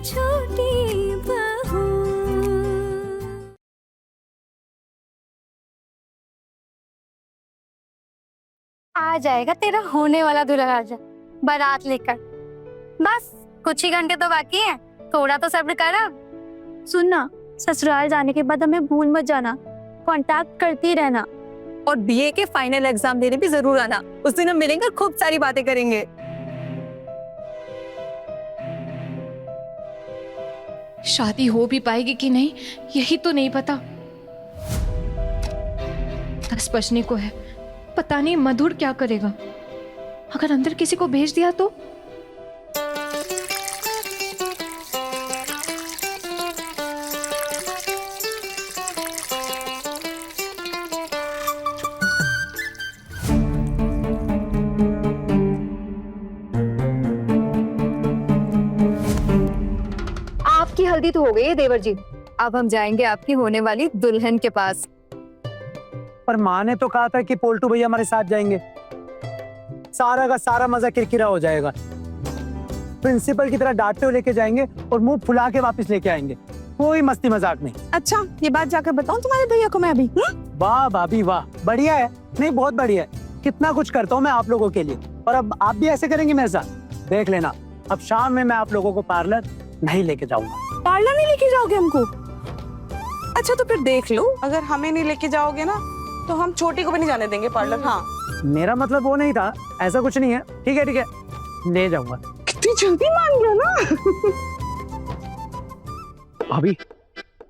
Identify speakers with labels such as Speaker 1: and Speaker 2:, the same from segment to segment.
Speaker 1: छोटी बहू। आ जाएगा तेरा होने वाला दूल्हा राजा बारात लेकर। बस कुछ ही घंटे तो बाकी हैं, थोड़ा तो सब्र कर अब।
Speaker 2: सुनना, ससुराल जाने के बाद हमें भूल मत जाना, कांटेक्ट करती रहना।
Speaker 3: और बीए के फाइनल एग्जाम देने भी जरूर आना। उस दिन हम मिलेंगे और खूब सारी बातें करेंगे।
Speaker 4: शादी हो भी पाएगी कि नहीं यही तो नहीं पता। 10 बजने को है, पता नहीं मधुर क्या करेगा। अगर अंदर किसी को भेज दिया तो?
Speaker 1: आपकी हल्दी तो हो गई है देवर जी, अब हम जाएंगे आपकी होने वाली दुल्हन के पास।
Speaker 5: पर माँ ने तो कहा था कि पोल्टू भैया हमारे साथ जाएंगे। सारा का सारा मजा किरकिरा हो जाएगा। प्रिंसिपल की तरह डांटते हुए लेके जाएंगे और मुंह फुला के वापस लेके आएंगे, कोई मस्ती मजाक नहीं।
Speaker 3: अच्छा, ये बात जाकर बताऊं तुम्हारे भैया को मैं अभी?
Speaker 5: वाह भाभी वाह, बढ़िया है। नहीं बहुत बढ़िया है, कितना कुछ करता हूँ मैं आप लोगों के लिए, और अब आप भी ऐसे करेंगे मेरे साथ। देख लेना, अब शाम में मैं आप लोगों को पार्लर नहीं लेके जाऊंगा।
Speaker 3: पार्लर नहीं लेके जाओगे हमको? अच्छा तो फिर देख लो, अगर हमें नहीं लेके जाओगे ना तो हम छोटी को भी नहीं जाने देंगे पार्लर। हाँ,
Speaker 5: मेरा मतलब वो नहीं था, ऐसा कुछ नहीं है। ठीक है ले जाऊंगा।
Speaker 3: कितनी जल्दी मान गया ना।
Speaker 5: भाभी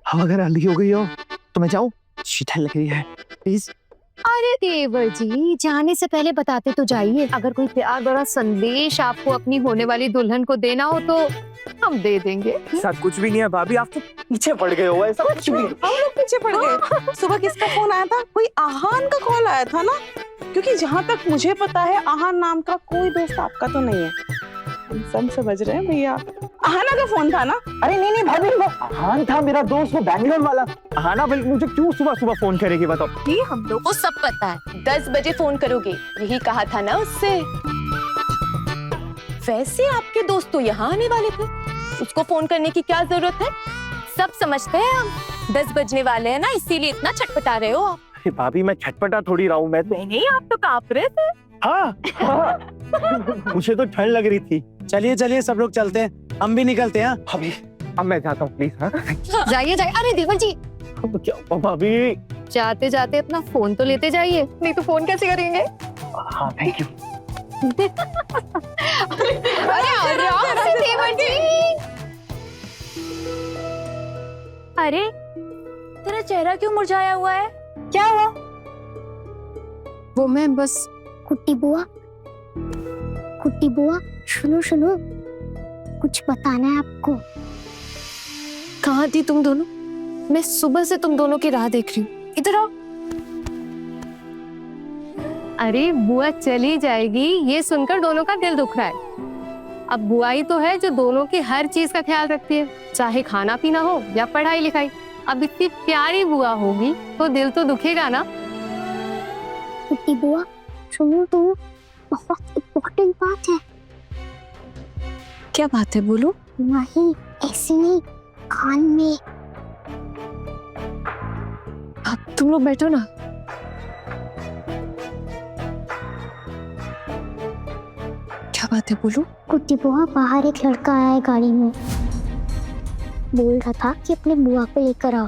Speaker 5: हम अगर हल्दी हो गई हो तो मैं जाऊं? शीतल लग रही है प्लीज।
Speaker 1: अरे देवर जी, जाने से पहले बताते तो जाइए। अगर कोई प्यार भरा संदेश आपको अपनी होने वाली दुल्हन को देना हो तो हम दे देंगे।
Speaker 5: सब कुछ भी नहीं है भाभी, आप तो पीछे पड़ गए हो। ऐसा कुछ भी
Speaker 3: हम लोग पीछे पड़ गए। सुबह किसका फोन आया था? कोई आहान का कॉल आया था ना? क्योंकि जहाँ तक मुझे पता है आहान नाम का कोई दोस्त आपका तो नहीं है। हम सब समझ रहे हैं भैया, आहाना का फोन था ना?
Speaker 5: अरे नहीं भाभी, वो आहान था मेरा दोस्त, वो बैंगलोर वाला। आहाना बिल्कुल मुझे क्यों सुबह सुबह फोन करेगी बताओ?
Speaker 3: ये हम लोग
Speaker 6: वो सब पता है, 10 बजे फोन करोगे, यही कहा था ना उससे। वैसे आपके दोस्त तो यहाँ आने वाले थे, उसको फोन करने की क्या जरूरत है? सब समझते हैं हम, 10 बजने वाले हैं ना, इसीलिए इतना छटपटा रहे हो आप।
Speaker 5: भाभी मैं छटपटा थोड़ी रहा हूँ। मैं
Speaker 3: नहीं, आप तो कांप रहे थे।
Speaker 5: हाँ। मुझे तो ठंड लग रही थी। चलिए सब लोग चलते हैं, हम भी निकलते हैं। भाभी अब मैं जाता हूँ प्लीज। हाँ
Speaker 1: जाइए। अरे देवर जी,
Speaker 5: क्या भाभी?
Speaker 1: जाते जाते अपना फोन तो लेते जाइए, नहीं तो फोन कैसे करेंगे?
Speaker 5: हाँ थैंक यू।
Speaker 1: अरे आराम से देवर जी।
Speaker 2: अरे तेरा चेहरा क्यों मुरझाया हुआ है? क्या हुआ?
Speaker 1: वो मैं बस
Speaker 7: कुट्टी बुआ सुनो कुछ बताना है आपको।
Speaker 1: कहाँ थी तुम दोनों? मैं सुबह से तुम दोनों की राह देख रही हूँ, इधर आओ। अरे बुआ चली जाएगी ये सुनकर दोनों का दिल दुख रहा है। अब बुआ ही तो है जो दोनों की हर चीज का ख्याल रखती है, चाहे खाना पीना हो या पढ़ाई लिखाई। अब इतनी प्यारी बुआ होगी तो दिल तो दुखेगा ना।
Speaker 7: कुट्टी बुआ सुनो, तो बहुत इम्पोर्टेंट बात है।
Speaker 1: क्या बात है, बोलो।
Speaker 7: नहीं ऐसे नहीं, कान में।
Speaker 1: अब तुम लोग बैठो ना। क्या बात है, बोलो।
Speaker 7: कुट्टी बुआ, बाहर एक लड़का आया है गाड़ी में, बोल रहा था कि अपने बुआ को लेकर आओ।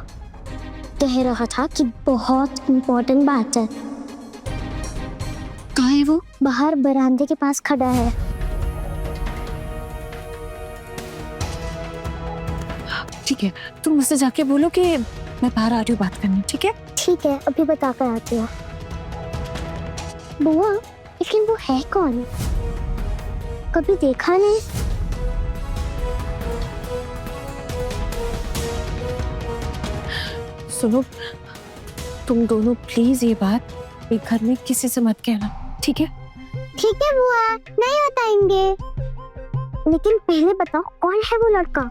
Speaker 7: कह रहा था कि बहुत इम्पोर्टेंट बात है।
Speaker 1: कहाँ है वो?
Speaker 7: बाहर बरामदे के पास खड़ा है।
Speaker 1: ठीक है, तुम मुझसे जाके बोलो कि मैं बाहर आ रही हूँ बात करने। ठीक है?
Speaker 7: ठीक है, अभी बता कर आती हूँ। बुआ, लेकिन वो है कौन? कभी देखा नहीं।
Speaker 1: सुनो, तुम दोनों प्लीज ये बात एक घर में किसी से मत कहना, ठीक है?
Speaker 7: ठीक है बुआ, नहीं बताएंगे। लेकिन पहले बताओ कौन है वो लड़का?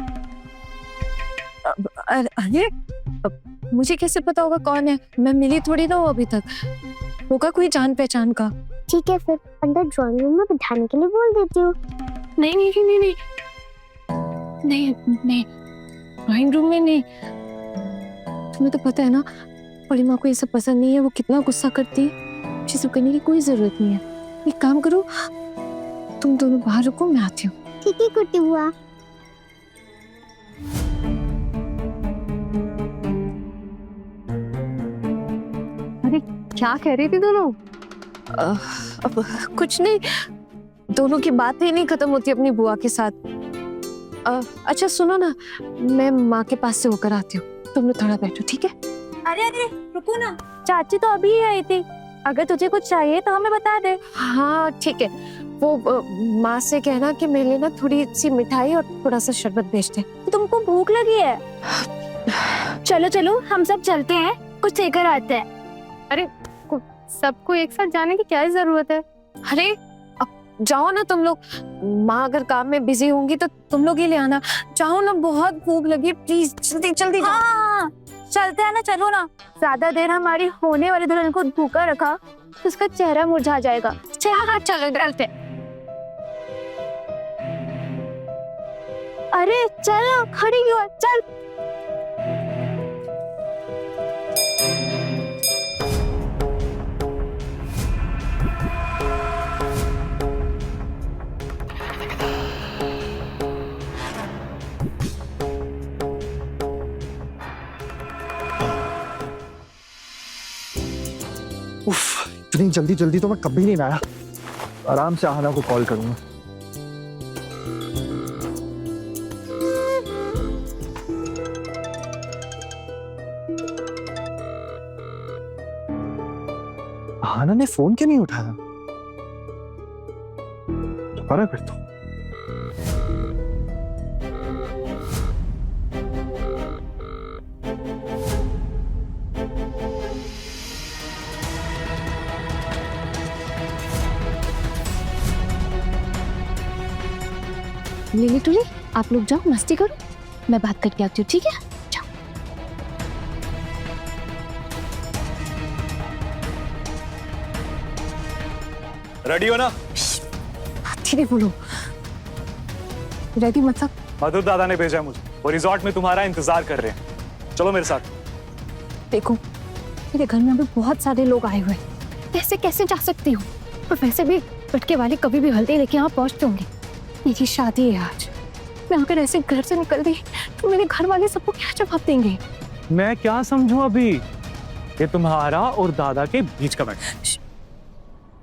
Speaker 1: अरे मुझे कैसे पता होगा कौन है? मैं मिली थोड़ी ना हूँ अभी तक। होगा कोई जान पहचान का।
Speaker 7: ठीक है, फिर अंदर ड्राइंग रूम में बिठाने के लिए बोल देती हूँ।
Speaker 1: नहीं नहीं नहीं नहीं, नहीं। नहीं नहीं, ड्राइंग रूम में नहीं। तुम्हें तो पता है ना, बड़ी माँ को ये सब पसंद नहीं है, वो कितना गुस्सा करती है। ये सब करने की कोई जरूरत नहीं है। एक काम करो, तुम दोनों बाहर रुको, मैं आती हूँ।
Speaker 7: ठीक है कुटी बुआ।
Speaker 1: अरे क्या कह रही थी दोनों?
Speaker 2: अब कुछ नहीं, दोनों की बातें ही नहीं खत्म होती अपनी बुआ के साथ। अच्छा सुनो ना, मैं माँ के पास से होकर आती हूँ, तुम लोग थोड़ा बैठो, ठीक है?
Speaker 6: अरे अरे रुको ना,
Speaker 2: चाची तो अभी ही आई थी, अगर तुझे कुछ चाहिए तो हमें बता दे।
Speaker 1: हाँ ठीक है, वो माँ से कहना कि मेरे लिए ना थोड़ी सी मिठाई और थोड़ा सा शरबत भेज दे।
Speaker 2: तुमको भूख लगी है? चलो चलो हम सब चलते हैं, कुछ लेकर आते हैं।
Speaker 1: सबको एक साथ जाने की क्या जरूरत है?
Speaker 2: अरे अब जाओ ना तुम लोग, माँ अगर काम में बिजी होंगी तो तुम लोग ही ले आना। जाओ ना, बहुत भूख लगी, प्लीज जल्दी जल्दी। हाँ चलते हैं ना, चलो ना। ज्यादा देर हमारी होने वाली दुल्हन को भूखा रखा तो उसका चेहरा मुरझा जाएगा।
Speaker 1: हाँ चलो चलते।
Speaker 2: अरे चलो, खड़ी क्यों है? चल।
Speaker 5: उफ, इतनी जल्दी जल्दी तो मैं कभी नहीं आया। आराम से आहना को कॉल करूंगा। आहना ने फोन क्यों नहीं उठाया? दोबारा कर दो।
Speaker 2: लिली टुली, आप लोग जाओ मस्ती करो, मैं बात करके आती हूँ, ठीक है? जाओ।
Speaker 8: रेडी हो ना?
Speaker 1: धीरे बोलो। रेडी मतलब?
Speaker 8: मधुर दादा ने भेजा है मुझे, वो रिजॉर्ट में तुम्हारा इंतजार कर रहे हैं। चलो मेरे साथ।
Speaker 1: देखो, मेरे घर में अभी बहुत सारे लोग आए हुए हैं, ऐसे कैसे जा सकती हूँ? और वैसे भी पटके वाले कभी भी हल्दी लेके यहाँ पहुँचते होंगे। मेरी शादी है आज, मैं अगर ऐसे घर से निकल गई तो मेरे घर वाले सबको क्या जवाब देंगे?
Speaker 8: मैं क्या समझूं अभी? ये तुम्हारा और दादा के बीच का मैटर।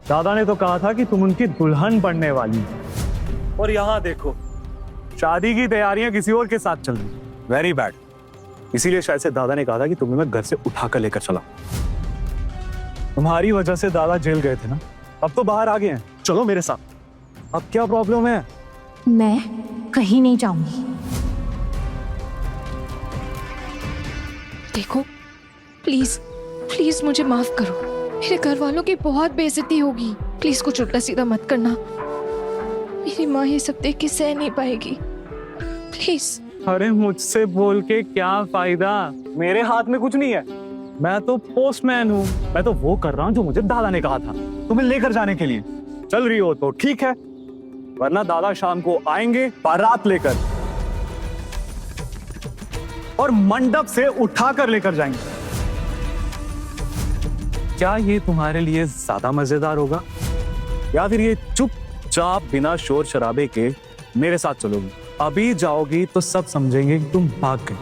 Speaker 8: दादा ने तो कहा था कि तुम उनकी दुल्हन बनने वाली हो, और यहाँ देखो शादी की तैयारियां किसी और के साथ चल रही। Very bad. इसीलिए शायद से दादा ने कहा था कि तुम्हें मैं घर से उठा कर लेकर चला। तुम्हारी वजह से दादा जेल गए थे ना, अब तो बाहर आ गए हैं। चलो मेरे साथ। अब क्या प्रॉब्लम है?
Speaker 4: मैं कहीं नहीं जाऊंगी। देखो प्लीज प्लीज मुझे माफ करो, मेरे घर वालों की बहुत बेइज्जती होगी। प्लीज कुछ उल्टा सीधा मत करना, मेरी माँ ये सब देख के सह नहीं पाएगी। प्लीज।
Speaker 8: अरे मुझसे बोल के क्या फायदा? मेरे हाथ में कुछ नहीं है, मैं तो पोस्टमैन हूँ। मैं तो वो कर रहा हूँ जो मुझे दादा ने कहा था तुम्हें लेकर जाने के लिए। चल रही हो तो ठीक है, वरना दादा शाम को आएंगे बारात लेकर और मंडप से उठाकर लेकर जाएंगे। क्या ये तुम्हारे लिए ज्यादा मजेदार होगा, या फिर ये चुपचाप बिना शोर शराबे के मेरे साथ चलोगी? अभी जाओगी तो सब समझेंगे कि तुम भाग गई,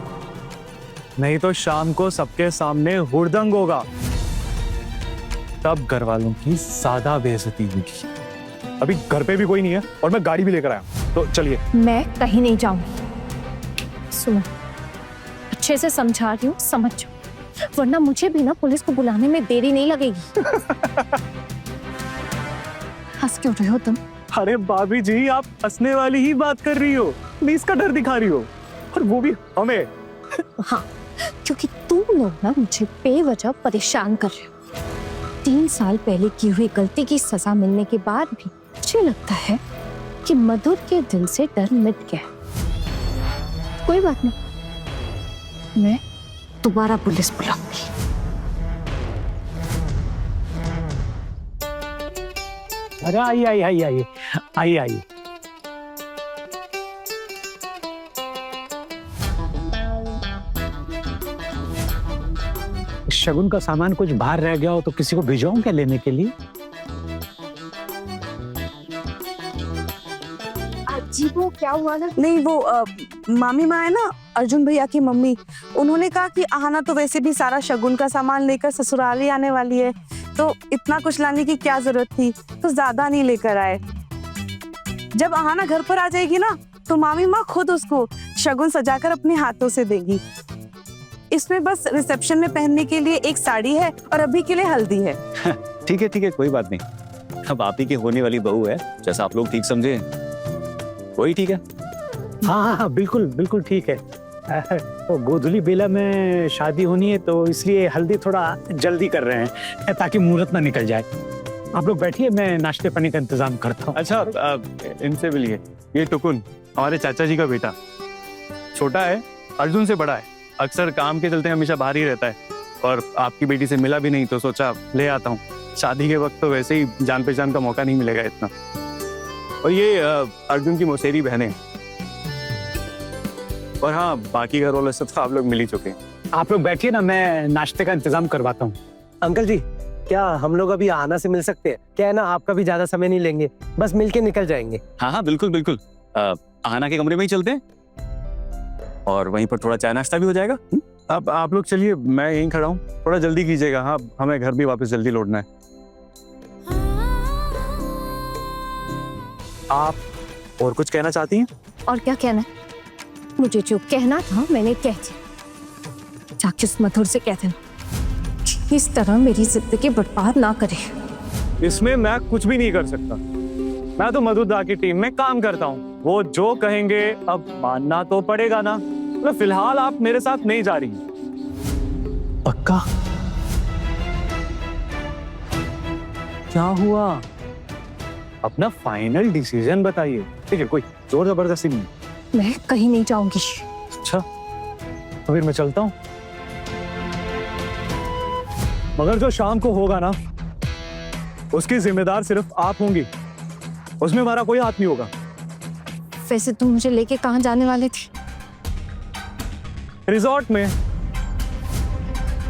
Speaker 8: नहीं तो शाम को सबके सामने हुड़दंग होगा, तब घर वालों की ज्यादा बेइज्जती होगी। अभी घर पे भी कोई नहीं है और मैं गाड़ी भी लेकर आया, तो चलिए।
Speaker 2: मैं कहीं नहीं जाऊंगी। सुनो, अच्छे से समझा रही हूँ, समझ जाओ, वरना मुझे भी ना पुलिस को बुलाने में देरी नहीं लगेगी। हंस क्यों रहे हो तुम?
Speaker 8: अरे भाभी जी, आप हंसने वाली ही बात कर रही हो, पुलिस का डर दिखा रही हो, और वो भी हमें।
Speaker 2: हाँ, क्योंकि तुम लोग ना मुझे बेवजह परेशान कर रहे हो। 3 साल पहले की हुई गलती की सजा मिलने के बाद भी मुझे लगता है कि मधुर के दिल से डर मिट गया। कोई बात नहीं, मैं दोबारा पुलिस बुलाऊंगी।
Speaker 5: अरे आइए आइए आइए आइए आइए आइए। शगुन का सामान कुछ बाहर रह गया हो तो किसी को भिजवाऊं क्या लेने के लिए?
Speaker 2: जी वो क्या हुआ ना?
Speaker 3: नहीं वो मामी माँ है ना, अर्जुन भैया की मम्मी, उन्होंने कहा कि आहाना तो वैसे भी सारा शगुन का सामान लेकर ससुराल ही आने वाली है, तो इतना कुछ लाने की क्या जरूरत थी, तो ज्यादा नहीं लेकर आए। जब आहाना घर पर आ जाएगी ना तो मामी माँ खुद उसको शगुन सजाकर अपने हाथों से देगी। इसमें बस रिसेप्शन में पहनने के लिए एक साड़ी है और अभी के लिए हल्दी है।
Speaker 9: ठीक है कोई बात नहीं। अब आप ही की होने वाली बहू है, जैसा आप लोग ठीक समझे वही ठीक है।
Speaker 5: हाँ हाँ बिल्कुल बिल्कुल ठीक है। वो गोधुली बेला में शादी होनी है तो इसलिए हल्दी थोड़ा जल्दी कर रहे हैं ताकि मुहूर्त ना निकल जाए। आप लोग बैठिए, मैं नाश्ते पानी का इंतजाम करता हूँ।
Speaker 8: अच्छा इनसे मिलिए, ये टुकुन हमारे चाचा जी का बेटा, छोटा है, अर्जुन से बड़ा है, अक्सर काम के चलते हमेशा बाहर ही रहता है और आपकी बेटी से मिला भी नहीं तो सोचा ले आता हूँ। शादी के वक्त तो वैसे ही जान पहचान का मौका नहीं मिलेगा इतना। और ये अर्जुन की मौसेरी बहनें, और हाँ बाकी घर वाले सब तो आप लोग मिल ही चुके हैं।
Speaker 5: आप लोग बैठिए ना, मैं नाश्ते का इंतजाम करवाता हूँ।
Speaker 10: अंकल जी, क्या हम लोग अभी आहाना से मिल सकते हैं? क्या है ना, आपका भी ज्यादा समय नहीं लेंगे, बस मिलके निकल जाएंगे।
Speaker 9: हाँ बिल्कुल। आहाना के कमरे में ही चलते हैं और वहीं पर थोड़ा चाय नाश्ता भी हो जाएगा।
Speaker 8: अब आप लोग चलिए, मैं यहीं खड़ा हूँ, थोड़ा जल्दी कीजिएगा। हाँ हमें घर भी वापस जल्दी लौटना है। आप और कुछ कहना चाहती हैं?
Speaker 2: और क्या कहना है? मुझे जो कहना था मैंने कह दिया। जाके उस मधुर से कह देना कि इस तरह मेरी जिंदगी बर्बाद ना करे।
Speaker 8: इसमें मैं कुछ भी नहीं कर सकता। मैं तो मधुदा की टीम में काम करता हूँ, वो जो कहेंगे अब मानना तो पड़ेगा ना। मतलब फिलहाल आप मेरे साथ नहीं जा रही।
Speaker 5: पक्का?
Speaker 8: क्या हुआ? अपना फाइनल डिसीजन बताइए। ठीक है, कोई जोर जबरदस्ती नहीं।
Speaker 2: मैं कहीं नहीं जाऊंगी।
Speaker 8: अच्छा तो फिर मैं चलता हूँ, मगर जो शाम को होगा ना उसकी जिम्मेदार सिर्फ आप होंगी, उसमें हमारा कोई हाथ नहीं होगा।
Speaker 2: वैसे तुम मुझे लेके कहाँ जाने वाले थे?
Speaker 8: रिजॉर्ट में,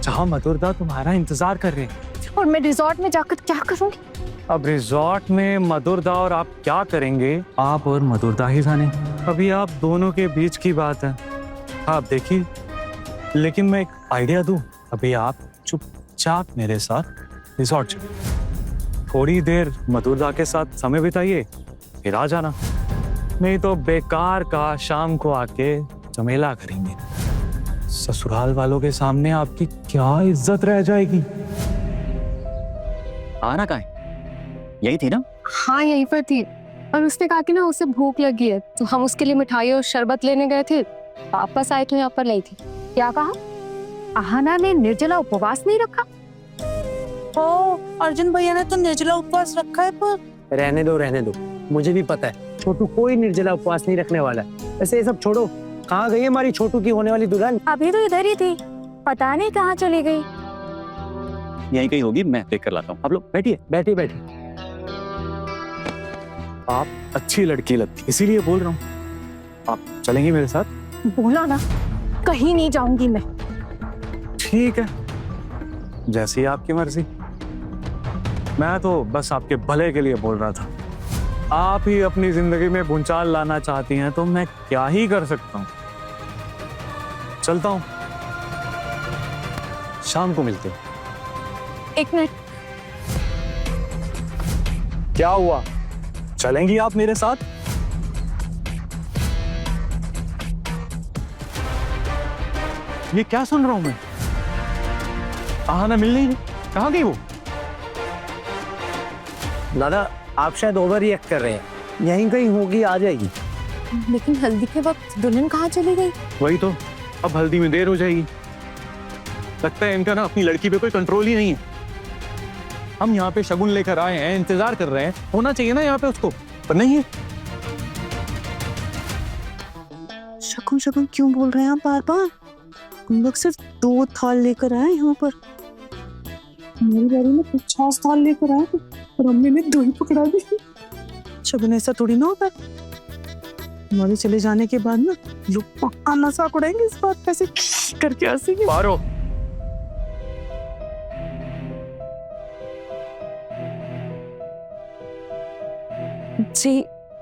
Speaker 8: जहां मधुरदा तुम्हारा इंतजार कर रहे हैं।
Speaker 2: और मैं रिजॉर्ट में जाकर क्या करूंगी?
Speaker 8: अब रिजॉर्ट में मधुरदा और आप क्या करेंगे, आप और मधुरदा ही जाने। अभी आप दोनों के बीच की बात है, आप देखिए। लेकिन मैं एक आइडिया दूं, अभी आप चुपचाप मेरे साथ रिजॉर्ट चलिए, थोड़ी देर मधुरदा के साथ समय बिताइए, फिर आ जाना। नहीं तो बेकार का शाम को आके झमेला करेंगे। ससुराल वालों के सामने आपकी क्या इज्जत रह जाएगी।
Speaker 9: आहाना कहाँ है? यही थी ना?
Speaker 1: हाँ यहीं पर थी, और उसने कहा कि ना उसे भूख लगी है, तो हम उसके लिए मिठाई और शरबत लेने गए थे। वापस आए तो यहाँ पर नहीं थी।
Speaker 2: क्या कहा? आहाना ने निर्जला उपवास नहीं रखा?
Speaker 3: ओ, अर्जुन भैया ने तो निर्जला उपवास रखा है। पर
Speaker 10: रहने दो, मुझे भी पता है छोटू कोई निर्जला उपवास नहीं रखने वाला है। वैसे ये सब छोड़ो, कहाँ गई हमारी छोटू की होने वाली दुल्हन?
Speaker 2: अभी तो इधर ही थी, पता नहीं कहाँ चली गई।
Speaker 9: यहीं कहीं होगी, मैं देख कर लाता हूँ। आप लोग बैठिए।
Speaker 10: बैठी।
Speaker 8: आप अच्छी लड़की लगती, इसीलिए बोल रहा हूँ। आप चलेंगे मेरे साथ?
Speaker 2: बोला ना, कहीं नहीं जाऊंगी मैं।
Speaker 8: ठीक है, जैसी आपकी मर्जी। मैं तो बस आपके भले के लिए बोल रहा था। आप ही अपनी जिंदगी में भूचाल लाना चाहती हैं तो मैं क्या ही कर सकता हूँ। चलता हूँ, शाम को मिलते हैं।
Speaker 2: एक मिनट,
Speaker 8: क्या हुआ? चलेंगी आप मेरे साथ? ये क्या सुन रहा हूं मैं? आहाना मिल नहीं रही, कहाँ गई वो?
Speaker 10: दादा आप शायद ओवर रिएक्ट कर रहे हैं, यहीं कहीं होगी, आ जाएगी।
Speaker 2: लेकिन हल्दी के वक्त दुल्हन कहाँ चली गई?
Speaker 8: वही तो, अब हल्दी में देर हो जाएगी। लगता है इनका ना अपनी लड़की पे कोई कंट्रोल ही नहीं है। हम यहाँ पे शगुन लेकर आए हैं, इंतजार कर रहे हैं, होना चाहिए ना यहाँ पे उसको, पर नहीं है।
Speaker 3: शगुन क्यों बोल रहे हैं आप बार-बार? हम लोग सिर्फ 2 थाल लेकर आए यहाँ पर। मेरी बारी में 50 थाल लेकर आए थे और अम्मी ने 2 ही पकड़ा दी। शगुन ऐसा थोड़ी ना होता। हमारे चले जाने के बाद ना लोग पक्का मजाक उड़ाएंगे, इस बात कैसे करके हंसेंगे।
Speaker 8: पारो,
Speaker 11: जी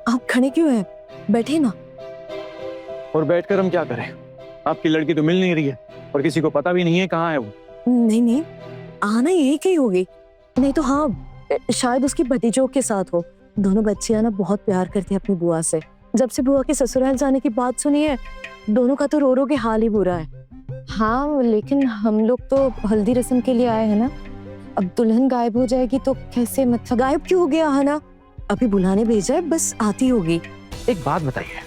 Speaker 11: आप खड़े क्यों हैं? बैठे ना।
Speaker 8: और बैठकर हम क्या करें? आपकी लड़की तो मिल नहीं रही है और किसी को पता भी नहीं है कहाँ है वो।
Speaker 11: नहीं नहीं, आना यही कहीं होगी। नहीं तो हाँ, शायद उसकी भतीजों के साथ हो। दोनों बच्चियां ना बहुत प्यार करती हैं अपनी बुआ से। जब से बुआ के ससुराल जाने की बात सुनी है, दोनों का तो रो रो के हाल ही बुरा है। हाँ, लेकिन हम लोग तो हल्दी रस्म के लिए आए हैं ना। अब दुल्हन गायब हो जाएगी तो कैसे, मतलब गायब क्यों हो गया है ना? अभी बुलाने भेजा है, बस आती होगी।
Speaker 8: एक बात बताइए,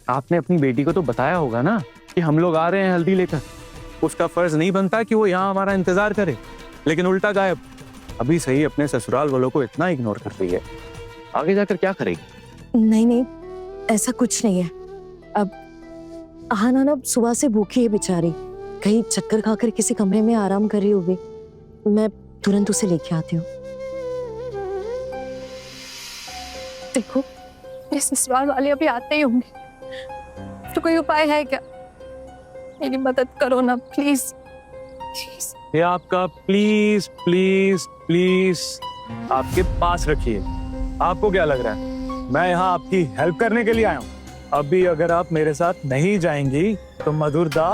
Speaker 8: आपने अपनी बेटी को तो बताया होगा ना कि हम लोग आ रहे हैं हल्दी लेकर। उसका फर्ज नहीं बनता कि वो यहाँ हमारा इंतजार करे, लेकिन उल्टा गायब। अभी सही अपने ससुराल वालों को इतना इग्नोर कर रही है, आगे जाकर क्या करेगी?
Speaker 11: नहीं नहीं, ऐसा कुछ नहीं है। अब आहाना ना सुबह से भूखी है बेचारी, कहीं चक्कर खाकर किसी कमरे में आराम कर रही होगी। मैं तुरंत उसे लेके आती हूँ।
Speaker 1: देखो, मेरे ससुराल वाले अभी आते ही होंगे, तो कोई उपाय है क्या? मेरी मदद करो ना प्लीज प्लीज।
Speaker 8: ये आपका प्लीज प्लीज प्लीज आपके पास रखिए। आपको क्या लग रहा है मैं यहाँ आपकी हेल्प करने के लिए आया हूँ? अभी अगर आप मेरे साथ नहीं जाएंगी तो मधुर दा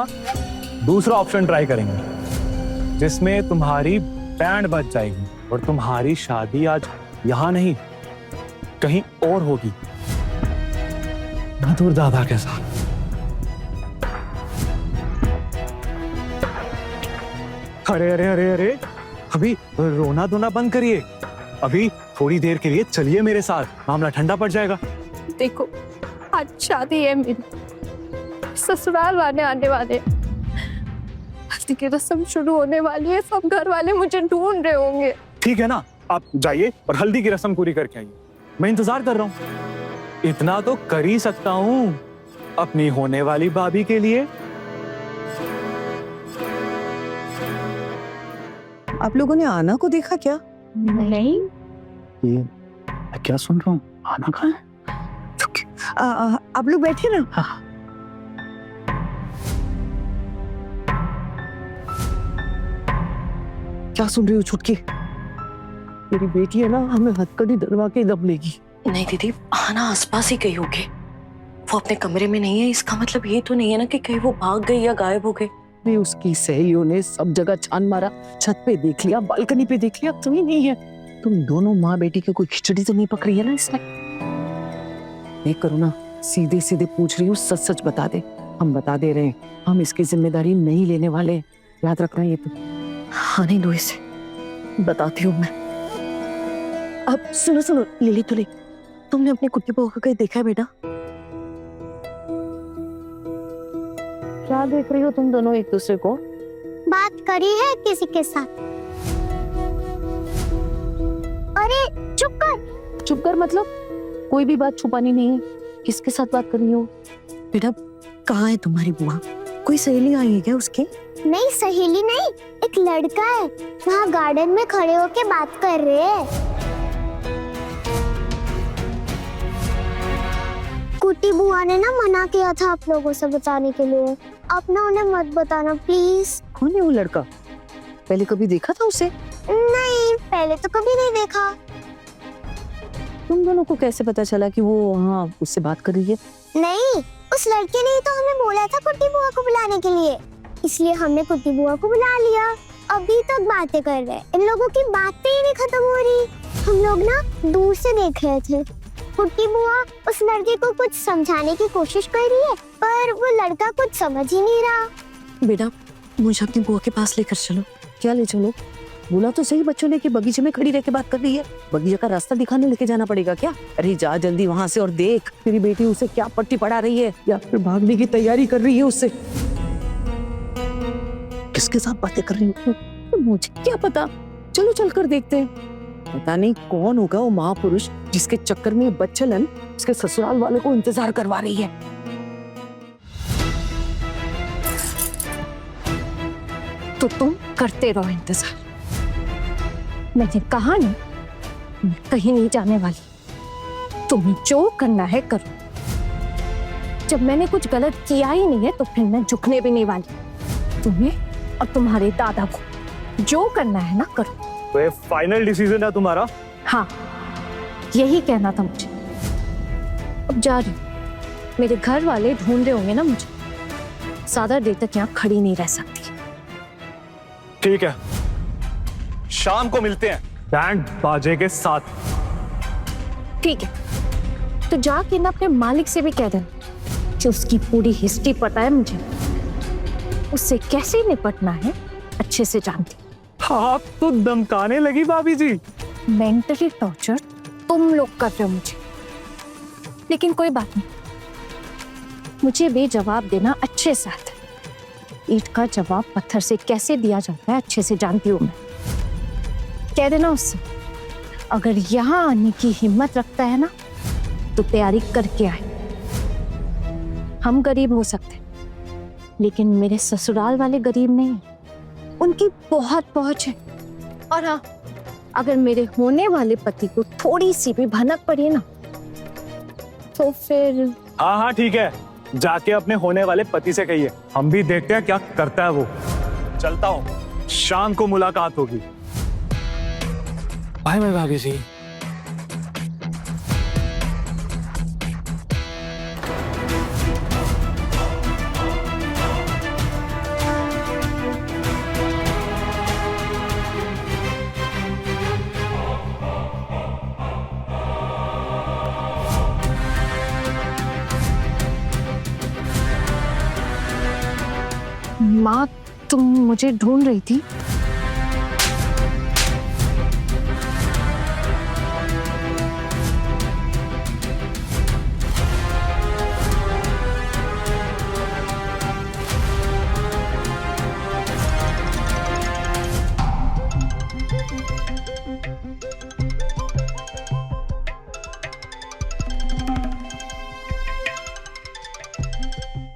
Speaker 8: दूसरा ऑप्शन ट्राई करेंगे, जिसमें तुम्हारी बैंड बज जाएगी और तुम्हारी शादी आज यहाँ नहीं कहीं और होगी, मधुर दादा के साथ। अरे अरे अरे अरे, अभी रोना धोना बंद करिए। अभी थोड़ी देर के लिए चलिए मेरे साथ, मामला ठंडा पड़ जाएगा।
Speaker 1: देखो, आज शादी है मेरी, ससुराल वाले आने वाले, हल्दी की रस्म शुरू होने वाली है, सब घर वाले मुझे ढूंढ रहे होंगे।
Speaker 8: ठीक है ना, आप जाइए और हल्दी की रस्म पूरी करके आइए। मैं इंतजार कर रहा हूँ। इतना तो कर ही सकता हूँ अपनी होने वाली भाभी के लिए।
Speaker 11: आप लोगों ने आना को देखा क्या?
Speaker 1: नहीं।
Speaker 9: ये मैं क्या सुन रहा हूँ? आना कहाँ है?
Speaker 11: आप लोग बैठे ना। क्या सुन रही हो छुटकी? मेरी बेटी है ना, हमें हथकड़ी डलवा के दब लेगी।
Speaker 12: नहीं दीदी, आना आसपास ही गई होगी। वो अपने कमरे में नहीं है, इसका मतलब ये तो नहीं है ना कि कहीं वो भाग गई या गायब हो गई।
Speaker 11: नहीं, उसकी सहेलियों ने सब जगह छान मारा, छत पे देख लिया, बालकनी पे देख लिया, तुम ही नहीं है। तुम दोनों माँ बेटी की कोई खिचड़ी तो नहीं पक रही है ना इसमें? नहीं करो ना, सीधे सीधे पूछ रही हूँ, सच सच बता दे। हम बता दे रहे हैं, हम इसकी जिम्मेदारी नहीं लेने वाले, याद रखना ये तो। हाँ नहीं लो इसे, बताती हूँ मैं। अब सुनो सुनो लिली तुली, तुमने अपनी कुट्टी बहू को कहीं देखा है बेटा? क्या देख रही हो तुम दोनों एक दूसरे को?
Speaker 7: बात करी है किसी के साथ? अरे चुप कर।
Speaker 11: चुप कर मतलब? कोई भी बात छुपानी नहीं है। किसके साथ बात कर रही हो? बेटा कहाँ है तुम्हारी बुआ? कोई सहेली आई है क्या उसकी?
Speaker 7: नहीं सहेली नहीं, एक लड़का है, वहाँ गार्डन में खड़े होके बात कर रहे हैं। कुटी बुआ ने ना मना किया था आप लोगों से बताने के लिए। आप ना उन्हें मत बताना प्लीज।
Speaker 11: कौन है वो लड़का? पहले कभी देखा था उसे?
Speaker 7: नहीं, पहले तो कभी नहीं देखा।
Speaker 11: तुम दोनों को कैसे पता चला कि वो वहाँ उससे बात कर रही है?
Speaker 7: नहीं, उस लड़के ने तो हमें बोला था कुट्टी बुआ को बुलाने के लिए, इसलिए हमने कुट्टी बुआ को बुला लिया। अभी तक बातें कर रहे हैं, इन लोगों की बातें ही नहीं खत्म हो रही। हम लोग ना दूर से देख रहे थे, कुट्टी बुआ उस लड़के को कुछ समझाने की कोशिश कर रही है, पर वो लड़का कुछ समझ ही नहीं रहा।
Speaker 11: बेटा मुझे अपनी बुआ के पास लेकर चलो। क्या ले चलो? बोला तो सही बच्चों ने कि बगीचे में खड़ी रह के बात कर रही है। बगीचे का रास्ता दिखाने लेके जाना पड़ेगा क्या? अरे जा जल्दी वहाँ से और देख तेरी बेटी उसे क्या पट्टी पढ़ा रही है या फिर भागने की तैयारी कर रही है उससे। किसके साथ बातें कर रही हो? मुझे क्या पता, चलो चल कर देखते हैं। पता नहीं कौन होगा वो महापुरुष जिसके चक्कर में बच्चलन उसके ससुराल वालों को इंतजार करवा रही है।
Speaker 2: तो तुम करते रहो इंतजार। मैंने कहा ना, मैं कहीं नहीं जाने वाली। तुम्हें जो करना है करो। जब मैंने कुछ गलत किया ही नहीं है तो फिर मैं झुकने भी नहीं वाली। तुम्हें और तुम्हारे दादा को जो करना है ना करो।
Speaker 8: तो ये फाइनल डिसीजन है तुम्हारा?
Speaker 2: हाँ, यही कहना था मुझे। अब जा रही हूँ। मेरे घर वाले ढूंढ रहे होंगे ना मुझे, ज्यादा देर तक यहाँ खड़ी नहीं रह सकती।
Speaker 8: ठीक है, शाम को मिलते हैं बैंड बाजे के साथ।
Speaker 2: ठीक है, तो जाके ना अपने मालिक से भी कह देना कि उसकी पूरी हिस्ट्री पता है मुझे, उससे कैसे निपटना है अच्छे से जानती।
Speaker 8: आप तो धमकाने लगी भाभी जी।
Speaker 2: मेंटली टॉर्चर तुम लोग कर रहे हो मुझे, लेकिन कोई बात नहीं, मुझे भी जवाब देना अच्छे से आता है। ईंट का जवाब पत्थर से कैसे दिया जाता है अच्छे से जानती हूँ मैं। कह देना उससे अगर यहाँ आने की हिम्मत रखता है ना तो तैयारी करके आए। हम गरीब हो सकते हैं लेकिन मेरे ससुराल वाले गरीब नहीं हैं, उनकी बहुत पहुंच है। और हाँ, अगर मेरे होने वाले पति को थोड़ी सी भी भनक पड़ी ना तो फिर
Speaker 8: हाँ हाँ ठीक है, जाके अपने होने वाले पति से कहिए, हम भी देखते हैं क्या करता है वो। चलता हूँ, शाम को मुलाकात होगी।
Speaker 10: बाय बाय भाभी जी।
Speaker 2: माँ, तुम मुझे ढूंढ रही थी?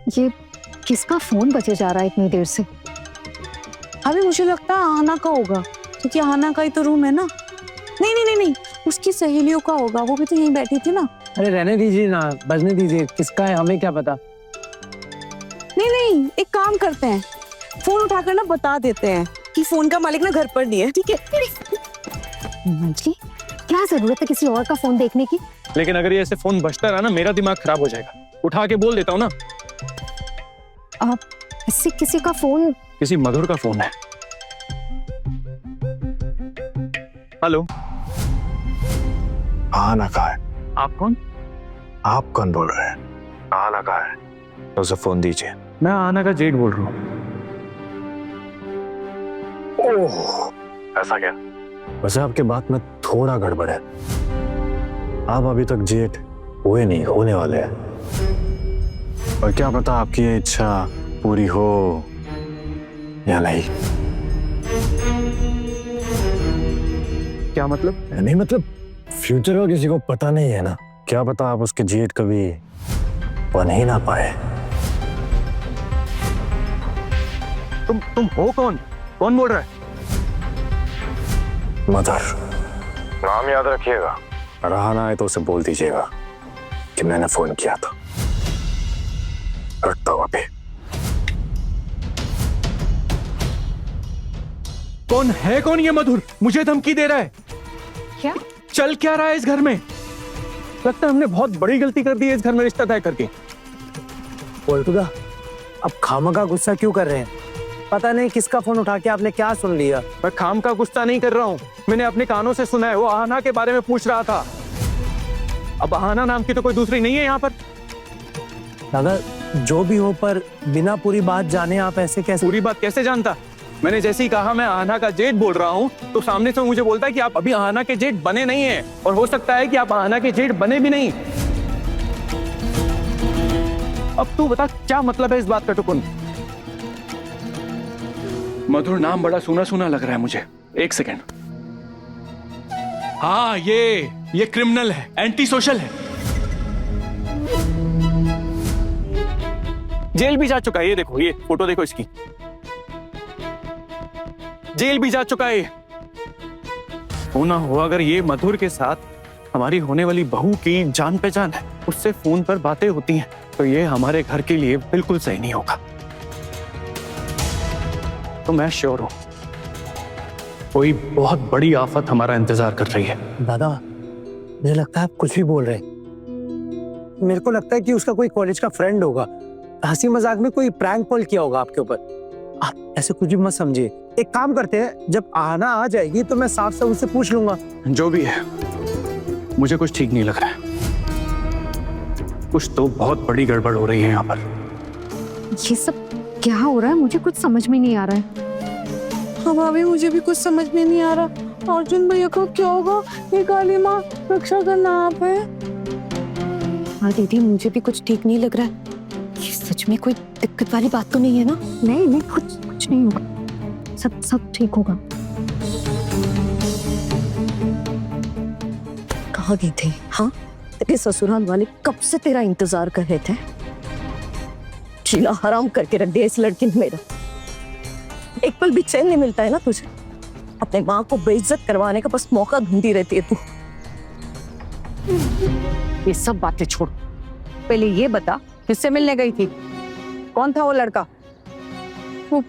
Speaker 2: ये किसका फोन बजे जा रहा है इतनी देर से?
Speaker 3: अभी मुझे लगता है आना का होगा, क्योंकि आना का ही तो रूम है ना। नहीं नहीं नहीं नहीं, उसकी सहेलियों का होगा, वो भी तो यहीं बैठी थी ना।
Speaker 10: अरे रहने दीजिए ना, बजने दीजिए, किसका है हमें क्या पता।
Speaker 3: नहीं नहीं, एक काम करते हैं, फोन उठाकर ना बता देते हैं कि फोन का मालिक ना घर पर नहीं है, ठीक है?
Speaker 2: जी, क्या जरूरत है किसी और का फोन देखने की?
Speaker 8: लेकिन अगर ये ऐसे फोन बजता रहा ना, मेरा दिमाग खराब हो जाएगा। उठा के बोल देता हूँ ना।
Speaker 2: आप इससे किसी का फोन?
Speaker 8: किसी मधुर का फोन है। हेलो,
Speaker 13: आना कहा है?
Speaker 8: आप कौन?
Speaker 13: आप कौन बोल रहे हैं? आना कहा है? तो उसे फोन दीजिए।
Speaker 8: मैं आना का जेठ बोल रहा हूँ।
Speaker 13: ओह, ऐसा क्या? वैसे आपके बात में थोड़ा गड़बड़ है। आप अभी तक जेठ हुए नहीं, होने वाले हैं। और क्या पता आपकी ये इच्छा पूरी हो या नहीं।
Speaker 8: क्या मतलब?
Speaker 13: नहीं मतलब फ्यूचर का किसी को पता नहीं है ना, क्या पता आप उसके जेठ कभी बन ही ना पाए।
Speaker 8: तुम हो कौन? कौन बोल रहा है?
Speaker 13: मदर, नाम याद रखिएगा। रहा आए तो उसे बोल दीजिएगा कि मैंने फोन किया था। रखता हूं अभी।
Speaker 8: कौन है? कौन ये मधुर? मुझे धमकी दे रहा है।
Speaker 2: क्या
Speaker 8: चल क्या रहा है इस घर में? लगता है हमने बहुत बड़ी गलती कर दी है इस घर में रिश्ता तय करके।
Speaker 10: बोलतुदा, अब खामखा गुस्सा क्यों कर रहे हैं? पता नहीं किसका फोन उठा के आपने क्या सुन लिया।
Speaker 8: मैं खाम का गुस्सा नहीं कर रहा हूँ, मैंने अपने कानों से सुना है, वो आहना के बारे में पूछ रहा था। अब आहना नाम की तो कोई दूसरी नहीं है यहाँ पर।
Speaker 10: दादा, जो भी हो पर बिना पूरी बात जाने आप ऐसे कैसे?
Speaker 8: पूरी बात कैसे जानता? मैंने जैसे ही कहा मैं आहना का जेठ बोल रहा हूँ तो सामने से मुझे बोलता है कि आप अभी आहना के जेठ बने नहीं हैं, और हो सकता है कि आप आहना के जेठ बने भी नहीं। अब तू बता क्या मतलब है इस बात का टुकुन? मधुर नाम बड़ा सुना सुना लग रहा है मुझे। एक सेकेंड। हाँ, ये क्रिमिनल है, एंटी सोशल है, जेल भी जा चुका है। ये देखो, ये फोटो देखो इसकी, जेल भी जा चुका है। होना हो अगर ये मधुर के साथ हमारी होने वाली बहू की जान पहचान है, उससे फोन पर बातें होती हैं, तो ये हमारे घर के लिए बिल्कुल सही नहीं होगा। तो मैं श्योर हूं कोई बहुत बड़ी आफत हमारा इंतजार कर रही है।
Speaker 10: दादा, मुझे लगता है आप कुछ भी बोल रहे हैं।
Speaker 5: मेरे को लगता है कि उसका कोई कॉलेज का फ्रेंड होगा, हंसी मजाक में कोई प्रैंक कॉल किया होगा आपके ऊपर। आप ऐसे कुछ भी मत समझिए। एक काम करते हैं, जब आना आ जाएगी तो मैं साफ साफ उससे पूछ लूंगा।
Speaker 13: जो भी है, मुझे कुछ ठीक नहीं लग रहा है। कुछ तो बहुत बड़ी गड़बड़ हो रही है यहाँ पर।
Speaker 2: ये सब क्या हो रहा है, मुझे कुछ समझ में नहीं आ रहा है।
Speaker 3: हाँ भाभी, मुझे भी कुछ समझ में नहीं आ रहा। अर्जुन भैया को क्या होगा? ये काली माँ, रक्षा करना आप है।
Speaker 2: हाँ दीदी, मुझे भी कुछ ठीक नहीं लग रहा है। ये सच में कोई दिक्कत वाली बात तो नहीं है ना? नहीं, कुछ नहीं होगा, सब ठीक होगा। कहाँ गई थी? हाँ, तेरे ससुराल वाले कब से तेरा इंतजार कर रहे थे। चीला हराम करके रख दिया इस लड़की ने मेरा। एक पल भी चैन नहीं मिलता है ना तुझे? अपने माँ को बेइज्जत करवाने का बस मौका ढूंढती रहती है तू। ये सब बातें छोड़, पहले ये बता किससे मिलने गई थी? कौन था वो लड़का?
Speaker 1: वो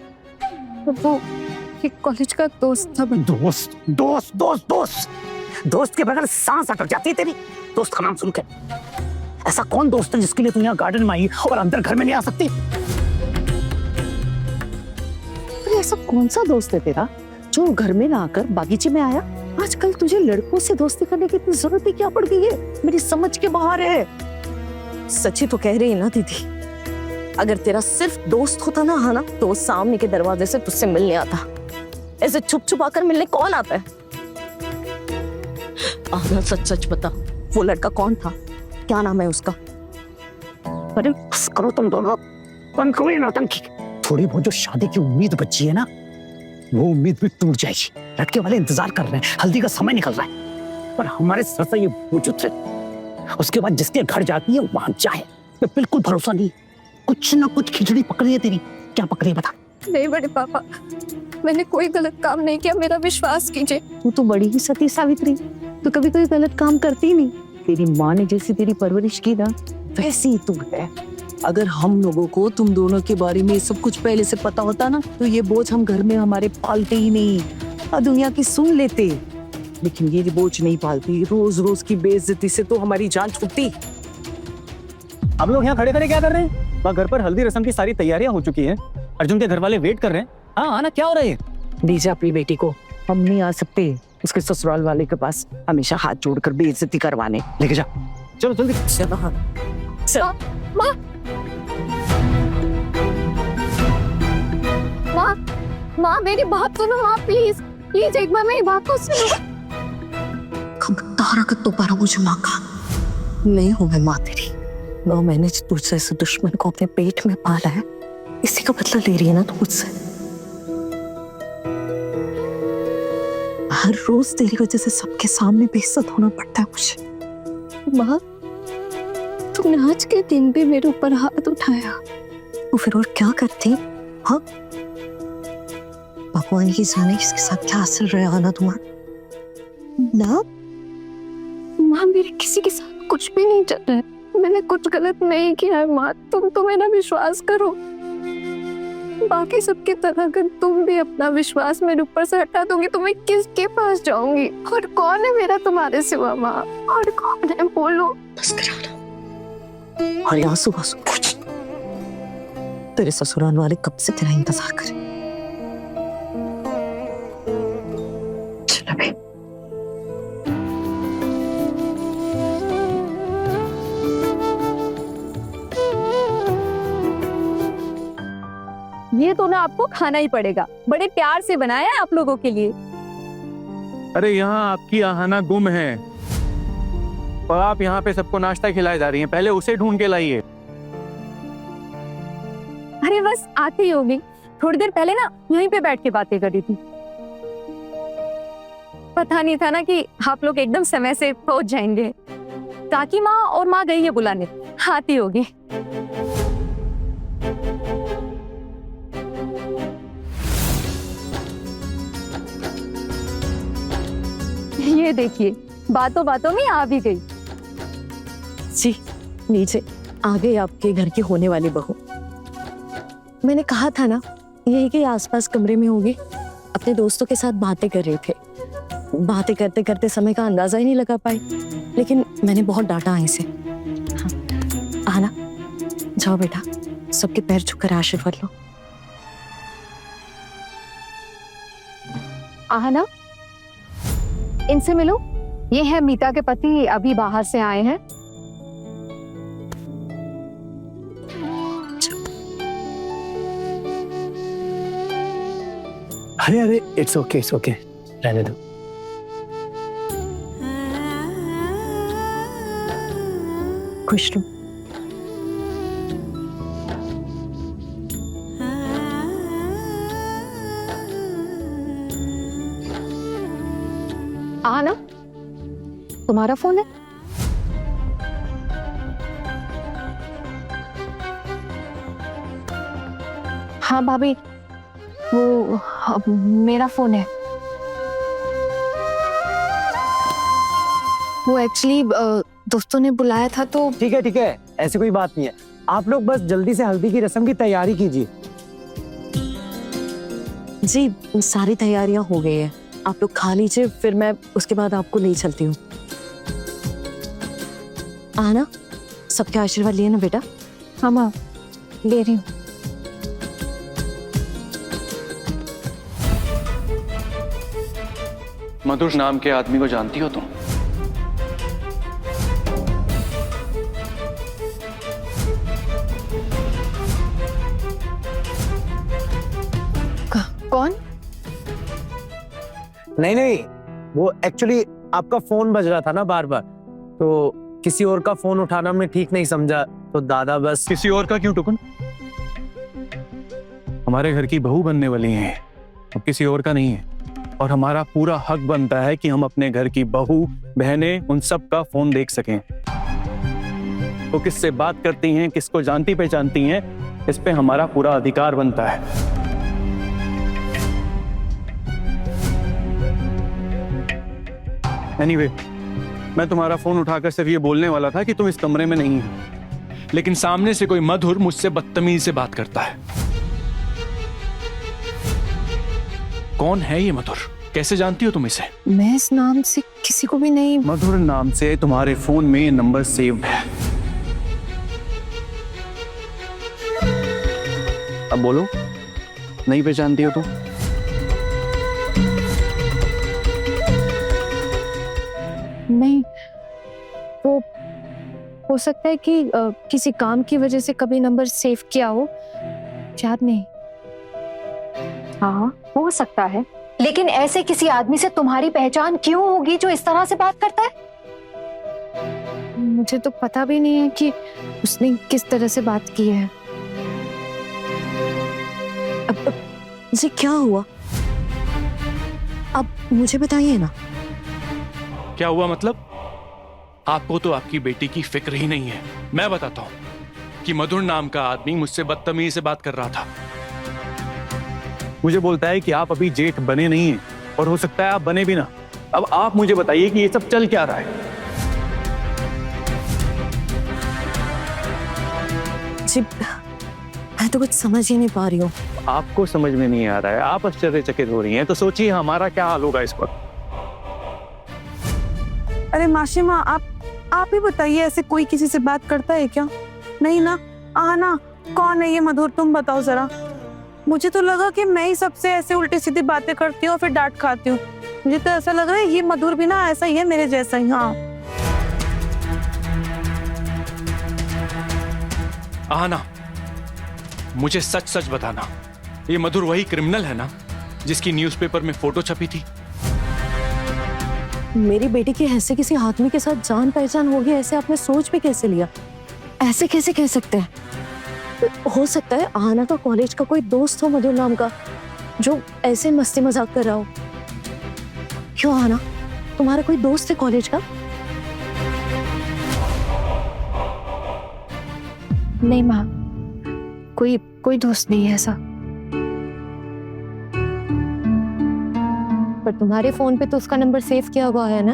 Speaker 1: कॉलेज का दोस्त था।
Speaker 11: दोस्त के बगैर सांस अटक जाती है तेरी। दोस्त का नाम सुन के ऐसा कौन दोस्त है जिसके लिए तू यहाँ गार्डन में आई और अंदर घर में नहीं आ सकती? अरे ऐसा कौन सा दोस्त है तेरा जो घर में ना आकर बागीचे में आया? आजकल तुझे लड़कों से दोस्ती करने की इतनी जरूरत ही क्या पड़ गई है? मेरी समझ के बाहर है। सच्ची तो कह रही है ना दीदी, अगर तेरा सिर्फ दोस्त होता ना, हाँ ना, तो वो सामने के दरवाजे से तुझसे मिलने आता। ऐसे छुप छुप आकर मिलने कौन आता है? आधा सच बता, वो लड़का कौन था? क्या नाम है उसका? अरे बस करो तुम दोनों, बंद करो ये नौटंकी। थोड़ी बहुत जो शादी की उम्मीद बची है ना, वो उम्मीद भी टूट जाएगी। लड़के वाले इंतजार कर रहे हैं, हल्दी का समय निकल रहा है, पर हमारे सर से ये वजूद से उसके बाद जिसके घर जाती है वहां जाए, मैं बिल्कुल भरोसा नहीं। कुछ ना कुछ खिचड़ी पकड़ी है तेरी। क्या पकड़ी है बता?
Speaker 1: नहीं बड़े पापा, मैंने कोई गलत काम नहीं किया, मेरा विश्वास कीजिए।
Speaker 11: तू तो बड़ी ही सती सावित्री, तू कभी कोई गलत काम करती ही नहीं। तेरी माँ ने जैसी तेरी परवरिश की ना, वैसी ही तू है। अगर हम लोगों को तुम दोनों के बारे में सब कुछ पहले से पता होता ना, तो ये बोझ हम घर में हमारे पालते ही नहीं और दुनिया की सुन लेते। लेकिन ये बोझ नहीं पालती, रोज रोज की बेइज्जती से तो हमारी जान छूटती।
Speaker 8: आप लोग यहाँ खड़े खड़े क्या कर रहे हैं? वहाँ घर पर हल्दी रस्म की सारी तैयारियां हो चुकी हैं। अर्जुन के घर वाले वेट कर रहे हैं। हाँ आना, क्या हो रहा है?
Speaker 11: दीजिए अपनी बेटी को, हम नहीं आ सकते उसके ससुराल वाले के पास हमेशा हाथ जोड़कर बेइज्जती करवाने।
Speaker 8: लेके जा, चलो जल्दी।
Speaker 11: चलो
Speaker 1: माँ मेरी बात सुनो माँ, प्लीज एक बार मेरी बात तो सुनो।
Speaker 11: खबरदार अगर दोबारा मुझे माँ का नहीं हूं मैं माँ तेरी। 9 महीने से तुझसे ऐसे दुश्मन को अपने पेट में पाला है, इसी का बदला ले रही है ना तू मुझसे। हर रोज तेरी वजह से सबके सामने बेइज्जत होना पड़ता है मुझे।
Speaker 1: माँ तुमने आज के दिन भी मेरे ऊपर हाथ उठाया,
Speaker 11: तो फिर और क्या करती? हाँ, भगवान ही जाने इसके साथ क्या असर रहा ना तुम्हारा।
Speaker 1: ना माँ, मेरे किसी के साथ कुछ भी नहीं चल रहा है, मैंने कुछ गलत नहीं किया है माँ, तुम तो मेरा विश्वास करो। बाकी सबकी तरह अगर तुम भी अपना विश्वास मेरे ऊपर से हटा दोगी तो मैं किसके पास जाऊंगी? और कौन है मेरा तुम्हारे सिवा माँ? और कौन है बोलो?
Speaker 11: बस करा। और यहाँ सुबह कुछ तेरे ससुराल वाले कब से तेरा इंतजार करें। चल अबे।
Speaker 6: ये तो ना आपको खाना ही पड़ेगा, बड़े प्यार से बनाया है आप लोगों के लिए।
Speaker 8: अरे यहाँ आपकी आहाना गुम है और आप यहाँ पे सबको नाश्ता खिलाए जा रही हैं। पहले उसे ढूंढ के लाइए।
Speaker 6: अरे बस आती ही होगी, थोड़ी देर पहले ना यहीं पे बैठ के बातें कर रही थी। पता नहीं था ना कि आप लोग एकदम समय से पहुंच जाएंगे। काकी माँ और माँ गई है बुलाने, आती होगी। ये देखिए, बातों बातों में आ भी गई।
Speaker 11: जी नीचे आ गई आपके घर की होने वाली बहू। मैंने कहा था ना यही के आसपास कमरे में होगी, अपने दोस्तों के साथ बातें कर रहे थे। बातें करते करते समय का अंदाजा ही नहीं लगा पाई, लेकिन मैंने बहुत डांटा है इसे। हाँ।
Speaker 2: जाओ बेटा, सबके पैर छूकर आशीर्वाद लो।
Speaker 1: आहना, इनसे मिलो। ये है मीता के पति, अभी बाहर से आए हैं।
Speaker 10: अरे अरे, इट्स ओके, रहने दो।
Speaker 2: खुश रहो।
Speaker 1: आहना, तुम्हारा फोन है?
Speaker 2: हाँ भाभी, वो मेरा फोन है। वो एक्चुअली दोस्तों ने बुलाया था तो।
Speaker 10: ठीक है, ऐसी कोई बात नहीं है। आप लोग बस जल्दी से हल्दी की रस्म की तैयारी कीजिए।
Speaker 2: जी, सारी तैयारियां हो गई है, आप लोग खा लीजिए, फिर मैं उसके बाद आपको ले चलती हूँ। आना, सबके आशीर्वाद लिए ना बेटा?
Speaker 1: हाँ माँ,
Speaker 2: ले रही हूँ।
Speaker 14: मधुर नाम के आदमी को जानती हो तुम?
Speaker 2: कौन?
Speaker 10: नहीं, वो एक्चुअली आपका फोन बज रहा था ना बार बार, तो किसी और का फोन उठाना हमने ठीक नहीं समझा, तो दादा बस।
Speaker 14: किसी और का क्यों टुकन? हमारे घर की बहू बनने वाली हैं, अब किसी और का नहीं है। और हमारा पूरा हक बनता है कि हम अपने घर की बहू, बहनें, उन सब का फोन देख सकें। तो किससे बात करती हैं, किसको जानती पहचानती हैं, इस पे हमारा पूरा अधिकार बनता है। एनीवे, मैं तुम्हारा फोन उठाकर सिर्फ ये बोलने वाला था कि तुम इस कमरे में नहीं हो, लेकिन सामने से कोई मधुर मुझसे बदतमीजी से बात करता है। कौन है ये मधुर? कैसे जानती हो तुम इसे?
Speaker 2: मैं इस नाम से किसी को भी नहीं।
Speaker 14: मधुर नाम से तुम्हारे फोन में ये नंबर सेव है। अब बोलो, नहीं पहचानती हो तुम?
Speaker 2: नहीं, वो हो सकता है कि किसी काम की वजह से कभी नंबर सेव किया हो, याद नहीं।
Speaker 1: हाँ, हो सकता है, लेकिन ऐसे किसी आदमी से तुम्हारी पहचान क्यों होगी जो इस तरह से बात करता है?
Speaker 2: मुझे तो पता भी नहीं है कि उसने किस तरह से बात की है। अब जी क्या हुआ? अब मुझे बताइए ना।
Speaker 14: क्या हुआ मतलब? आपको तो आपकी बेटी की फिक्र ही नहीं है। मैं बताता हूं कि मधुर नाम का आदमी मुझसे बदतमीजी से बात कर रहा था। मुझे बोलता है कि आप अभी जेठ बने नहीं हैं, और हो सकता है आप बने भी ना। अब आप मुझे बताइए कि ये सब चल क्या रहा है?
Speaker 2: जी, मैं तो कुछ समझ ही नहीं पा रही हूँ।
Speaker 14: आपको समझ में नहीं आ रहा है, आप आश्चर्यचकित हो रही हैं, तो सोचिए हमारा क्या हाल होगा इस पर।
Speaker 3: अरे माशिमा, आप ही बताइए, ऐसे कोई किसी से बात करता है क्या? नहीं ना? आना, कौन है ये मधुर, तुम बताओ जरा। मुझे तो लगा कि मैं ही सबसे ऐसे उल्टी सीधी बातें करती हूँ और फिर डांट खाती हूँ। मुझे तो ऐसा लग रहा है ये मधुर भी ना ऐसा ही है, मेरे जैसा ही। हाँ,
Speaker 14: आना, मुझे सच सच बताना, ये मधुर वही क्रिमिनल है ना जिसकी न्यूज़पेपर में फोटो छपी थी?
Speaker 2: मेरी बेटी की ऐसे किसी आदमी के साथ जान पहचान होगी, ऐसे आपने सोच भी कैसे लिया? ऐसे कैसे कह सकते हैं? हो सकता है आना का कॉलेज का कोई दोस्त हो मधुर नाम का, जो ऐसे मस्ती मजाक कर रहा हो। क्यों आना, तुम्हारा कोई दोस्त है कॉलेज का?
Speaker 4: नहीं माँ, कोई दोस्त नहीं है ऐसा।
Speaker 2: पर तुम्हारे फोन पे तो उसका नंबर सेव किया हुआ है ना?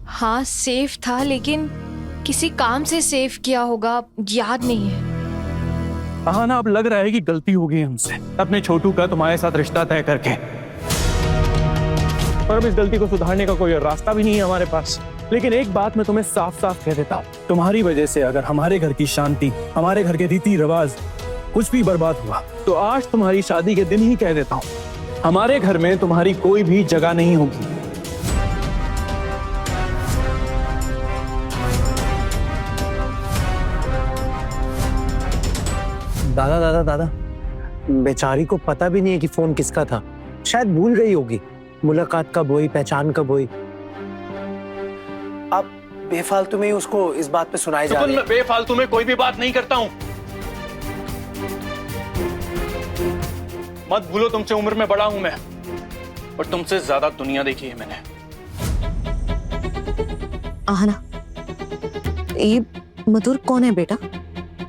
Speaker 4: हाँ सेव था, लेकिन किसी काम से सेव किया होगा, याद नहीं है।
Speaker 14: हाँ ना, अब लग रहा है कि गलती हो गई हमसे, अपने छोटू का तुम्हारे साथ रिश्ता तय करके। पर अब इस गलती को सुधारने का कोई रास्ता भी नहीं है हमारे पास। लेकिन एक बात मैं तुम्हें साफ साफ कह देता हूँ, तुम्हारी वजह से अगर हमारे घर की शांति, हमारे घर के रीति रिवाज कुछ भी बर्बाद हुआ, तो आज तुम्हारी शादी के दिन ही कह देता हूँ, हमारे घर में तुम्हारी कोई भी जगह नहीं होगी।
Speaker 10: दादा दादा दादा, बेचारी को पता भी नहीं है कि फोन किसका था, शायद भूल गई होगी। मुलाकात कब हुई, पहचान कब हुई। आप बेफालतू में ही उसको इस बात पे सुनाए जा रहे हैं।
Speaker 14: मैं बेफालतू में कोई भी बात नहीं करता हूँ। मत भूलो तुमसे उम्र में बड़ा हूं मैं, और तुमसे ज्यादा दुनिया देखी है मैंने।
Speaker 2: आहना, ये मधुर कौन है बेटा?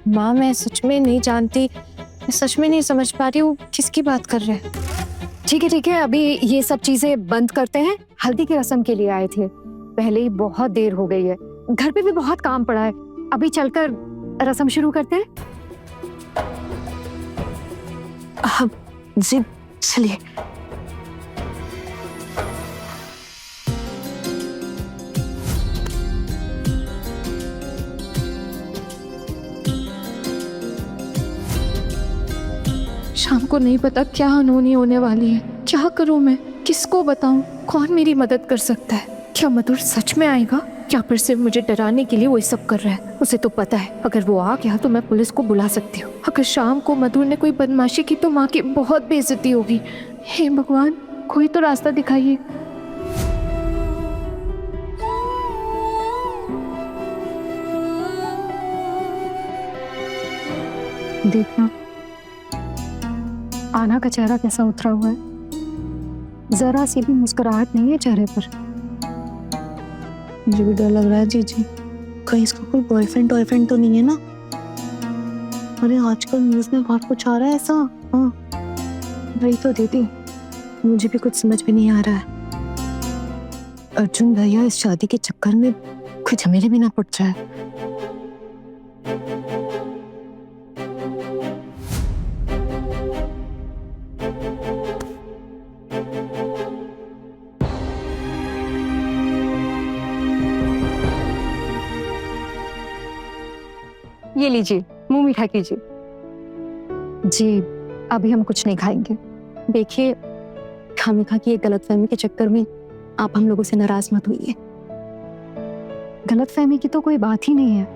Speaker 2: माँ, मैं सच में नहीं जानती, मैं सच में नहीं समझ पा रही हूँ किसकी बात कर रहे हैं। ठीक है, अभी ये सब चीजें बंद करते हैं। हल्दी की रस्म के लिए आए थे, पहले ही बहुत देर हो गई है, घर पे भी बहुत काम पड़ा है, अभी चलकर रस्म शुरू करते हैं। जी चलिए।
Speaker 4: शाम को नहीं पता क्या अनहोनी होने वाली है। क्या करूं मैं, किसको बताऊं, कौन मेरी मदद कर सकता है? क्या मधुर सच में आएगा या फिर सिर्फ मुझे डराने के लिए वो सब कर रहा है? उसे तो पता है अगर वो आ गया तो मैं पुलिस को बुला सकती हूँ। अगर शाम को मधुर ने कोई बदमाशी की तो माँ की बहुत बेइज्जती होगी। हे भगवान, कोई तो रास्ता दिखाइए।
Speaker 2: देखना आना का चेहरा कैसा उतरा हुआ है, जरा सी भी मुस्कुराहट नहीं है चेहरे पर। मुझे भी डर लग रहा है जीजी, कहीं इसका कोई बॉयफ्रेंड तो नहीं है ना? अरे आजकल न्यूज में बहुत कुछ आ रहा है ऐसा। हाँ वही तो दीदी, मुझे भी कुछ समझ में नहीं आ रहा है। अर्जुन भैया इस शादी के चक्कर में कोई झमेले भी ना पड़ जाए।
Speaker 1: ये लीजिए, मुंह मीठा कीजिए।
Speaker 2: जी अभी हम कुछ नहीं खाएंगे। देखिए खामिखा की एक गलतफहमी के चक्कर में आप हम लोगों से नाराज मत होइए। गलतफहमी की तो कोई बात ही नहीं है,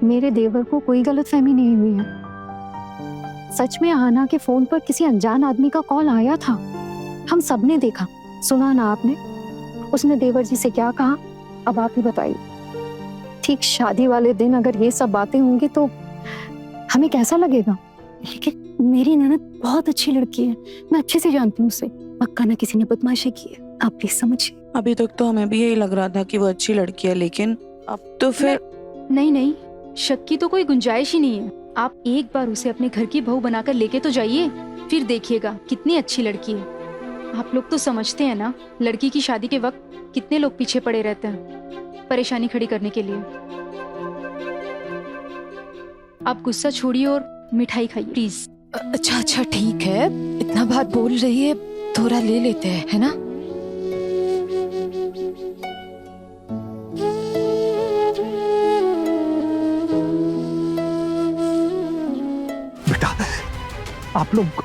Speaker 2: मेरे देवर को कोई गलतफहमी नहीं हुई है। सच में आना के फोन पर किसी अनजान आदमी का कॉल आया था, हम सबने देखा, सुना ना आपने? उसने देवर जी से क्या कहा, अब आप ही बताइए। ठीक शादी वाले दिन अगर ये सब बातें होंगी तो हमें कैसा लगेगा? लेकिन मेरी ननद बहुत अच्छी लड़की है, मैं अच्छे से जानती हूँ उसे, पक्का ना किसी ने बदमाशी की है। आप प्लीज समझिए।
Speaker 3: अभी तक तो हमें भी यही लग रहा था कि वो अच्छी लड़की है, लेकिन अब तो फिर
Speaker 15: नहीं, शक की तो कोई गुंजाइश ही नहीं है। आप एक बार उसे अपने घर की बहू बनाकर लेके तो जाइए, फिर देखिएगा कितनी अच्छी लड़की है। आप लोग तो समझते हैं ना, लड़की की शादी के वक्त कितने लोग पीछे पड़े रहते हैं परेशानी खड़ी करने के लिए। आप गुस्सा छोड़िए और मिठाई खाइए प्लीज।
Speaker 4: अच्छा ठीक है, इतना बात बोल रही है, थोड़ा ले लेते हैं, है ना?
Speaker 8: बेटा, आप लोग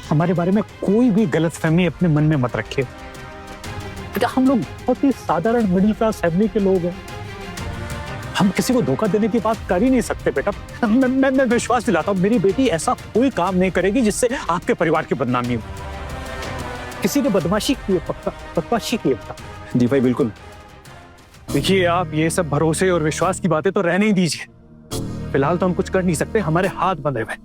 Speaker 8: हमारे बारे में कोई भी गलतफहमी अपने मन में मत रखिए। बेटा, हम लोग बहुत ही साधारण मिडिल क्लास फैमिली के लोग हैं, हम किसी को धोखा देने की बात कर ही नहीं सकते। बेटा, मैं विश्वास दिलाता हूँ, मेरी बेटी ऐसा कोई काम नहीं करेगी जिससे आपके परिवार की बदनामी हो। किसी ने बदमाशी की है, पक्का बदमाशी की है। बेटा
Speaker 9: जी भाई बिल्कुल।
Speaker 14: देखिए, आप ये सब भरोसे और विश्वास की बातें तो रहने ही दीजिए। फिलहाल तो हम कुछ कर नहीं सकते, हमारे हाथ बंधे हुए।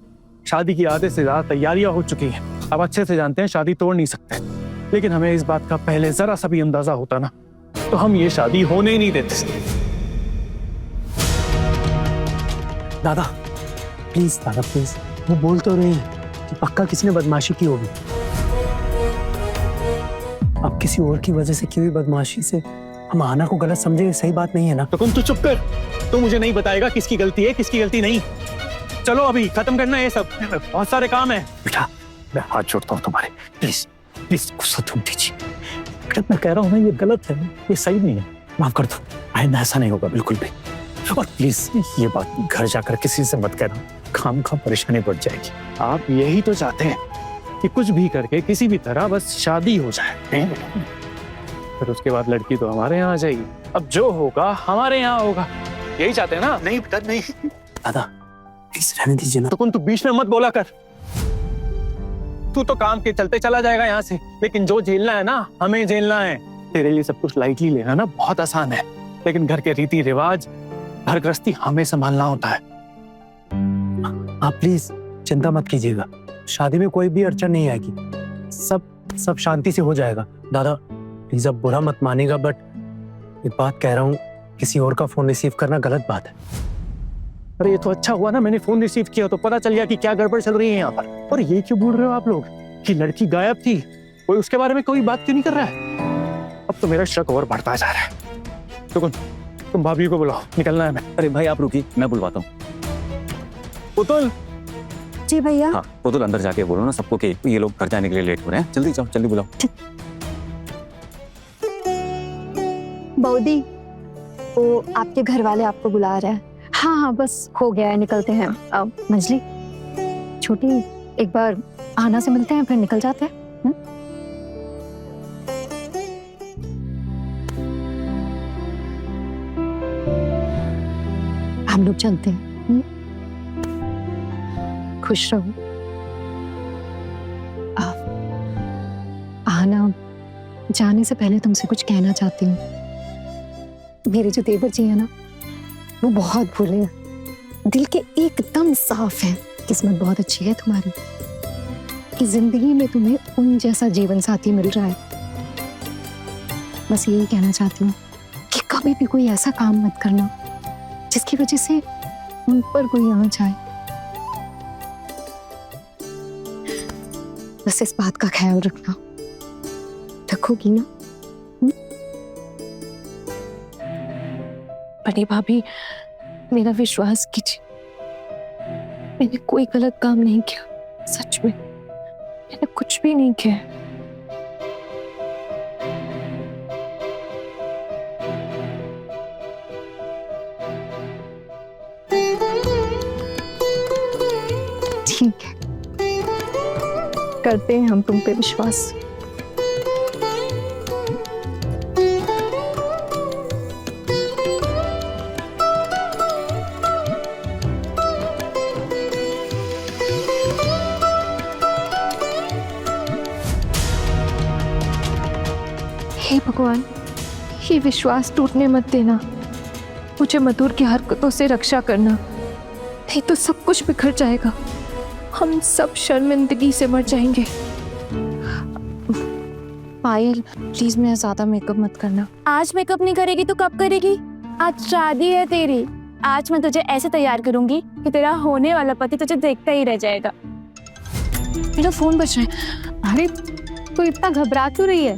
Speaker 14: शादी की आधे से ज्यादा तैयारियां हो चुकी हैं, अब अच्छे से जानते हैं शादी तोड़ नहीं सकते। लेकिन हमें इस बात का पहले जरा सा भी अंदाजा होता ना, तो हम ये शादी होने ही नहीं देते।
Speaker 10: दादा प्लीज, दादा प्लीज, वो बोल तो रहे हैं कि पक्का किसी ने बदमाशी की होगी। अब किसी और की वजह से की हुई बदमाशी से हम आना को गलत समझे, सही बात नहीं है ना?
Speaker 14: तो तू चुप कर, तू मुझे नहीं बताएगा किसकी गलती है किसकी गलती नहीं। चलो अभी खत्म करना है ये सब, बहुत सारे काम है।
Speaker 8: बेटा, मैं हाथ जोड़ता हूँ तुम्हारे, प्लीज प्लीज गुस्सा तुम दीजिए। बेटा, मैं कह रहा हूँ ना, ये गलत है, ये सही नहीं है।
Speaker 10: माफ कर दो, आइंदा ऐसा नहीं होगा बिल्कुल भी। और प्लीज ये बात घर जाकर किसी से मत कहना, खाम खा परेशानी बढ़ जाएगी।
Speaker 14: आप यही तो चाहते हैं कि कुछ भी करके किसी भी तरह बस शादी हो जाए, फिर उसके बाद लड़की तो हमारे यहाँ आ जाएगी। अब जो होगा हमारे यहाँ होगा, यही चाहते हैं ना?
Speaker 10: नहीं बेटा नहीं। दादा प्लीज रहने दीजिए ना।
Speaker 14: तो कौन तू बीच में मत बोला कर। तू तो काम के चलते चला जाएगा यहाँ से, लेकिन जो झेलना है ना हमें झेलना है। तेरे लिए सब कुछ लाइटली लेना ना बहुत आसान है, लेकिन घर के रीति रिवाज, घर गृहस्थी हमें संभालना होता है।
Speaker 10: आप प्लीज चिंता मत कीजिएगा, शादी में कोई भी अड़चन नहीं आएगी, सब शांति से हो जाएगा। दादा प्लीज अब बुरा मत मानिएगा, बट एक बात कह रहा हूँ, किसी और का फोन रिसीव करना गलत बात है।
Speaker 14: अरे ये तो अच्छा हुआ ना मैंने फोन रिसीव किया, तो पता चल गया कि क्या गड़बड़ चल रही है यहाँ पर। और ये क्यों बोल रहे हो आप लोग कि लड़की गायब थी, कोई उसके बारे में कोई बात क्यों नहीं कर रहा है? अब तो मेरा शक और बढ़ता जा रहा है। तो तुम भाभी को बुलाओ, निकलना है मैं।
Speaker 9: अरे भाई आप रुकिए, मैं बुलवाता हूँ।
Speaker 14: पुतुल।
Speaker 2: जी भैया।
Speaker 9: हाँ पुतुल, अंदर जाके बोलो ना सबको कि ये लोग घर जाने के लिए लेट हो रहे हैं। जल्दी जाओ, जल्दी बुलाओ।
Speaker 2: बौदी, वो आपके घर वाले आपको बुला रहे हैं। हाँ हाँ बस हो गया है, निकलते हैं। अब मंजली छोटी, एक बार आना से मिलते हैं फिर निकल जाते हैं। हम लोग चलते हैं। खुश रहो। आना, जाने से पहले तुमसे कुछ कहना चाहती हूँ। मेरे जो देवर जी है ना, वो बहुत भोले हैं, दिल के एकदम साफ हैं। किस्मत बहुत अच्छी है तुम्हारी कि जिंदगी में तुम्हें उन जैसा जीवन साथी मिल रहा है। बस यही कहना चाहती हूँ कि कभी भी कोई ऐसा काम मत करना जिसकी वजह से उन पर कोई आँच आए। बस इस बात का ख्याल रखना, रखोगी ना? बड़ी भाभी, मेरा विश्वास कीजिए, मैंने कोई गलत काम नहीं किया। सच में मैंने कुछ भी नहीं किया। ठीक है, करते हैं हम तुम पे विश्वास। हे भगवान, ये विश्वास टूटने मत देना। मुझे मधुर की हरकतों से रक्षा करना, नहीं तो सब कुछ बिखर जाएगा। हम सब शर्मिंदगी से मर जाएंगे। पायल प्लीज मेरा ज्यादा मेकअप मत करना।
Speaker 7: आज मेकअप नहीं करेगी तो कब करेगी? आज शादी है तेरी। आज मैं तुझे ऐसे तैयार करूंगी कि तेरा होने वाला पति तुझे देखता ही रह जाएगा।
Speaker 2: मेरा फोन बज रहा है।
Speaker 1: अरे तू इतना घबरा क्यों रही है?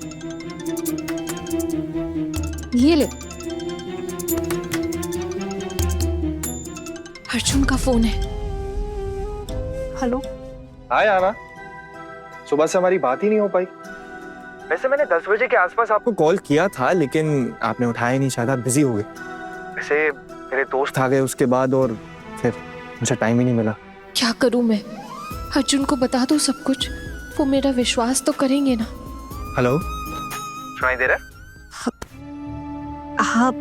Speaker 1: ये ले।
Speaker 4: अर्जुन का फोन है।
Speaker 2: हेलो।
Speaker 13: हाय आना, सुबह से हमारी बात ही नहीं हो पाई। वैसे मैंने 10 बजे के आसपास आपको कॉल किया था, लेकिन आपने उठाया नहीं, शायद आप बिजी हो गए। वैसे मेरे दोस्त आ गए उसके बाद और फिर मुझे टाइम ही नहीं मिला।
Speaker 4: क्या करूं मैं? अर्जुन को बता दो सब कुछ, वो मेरा विश्वास तो करेंगे ना।
Speaker 13: हेलो, सुनाई दे रहा है?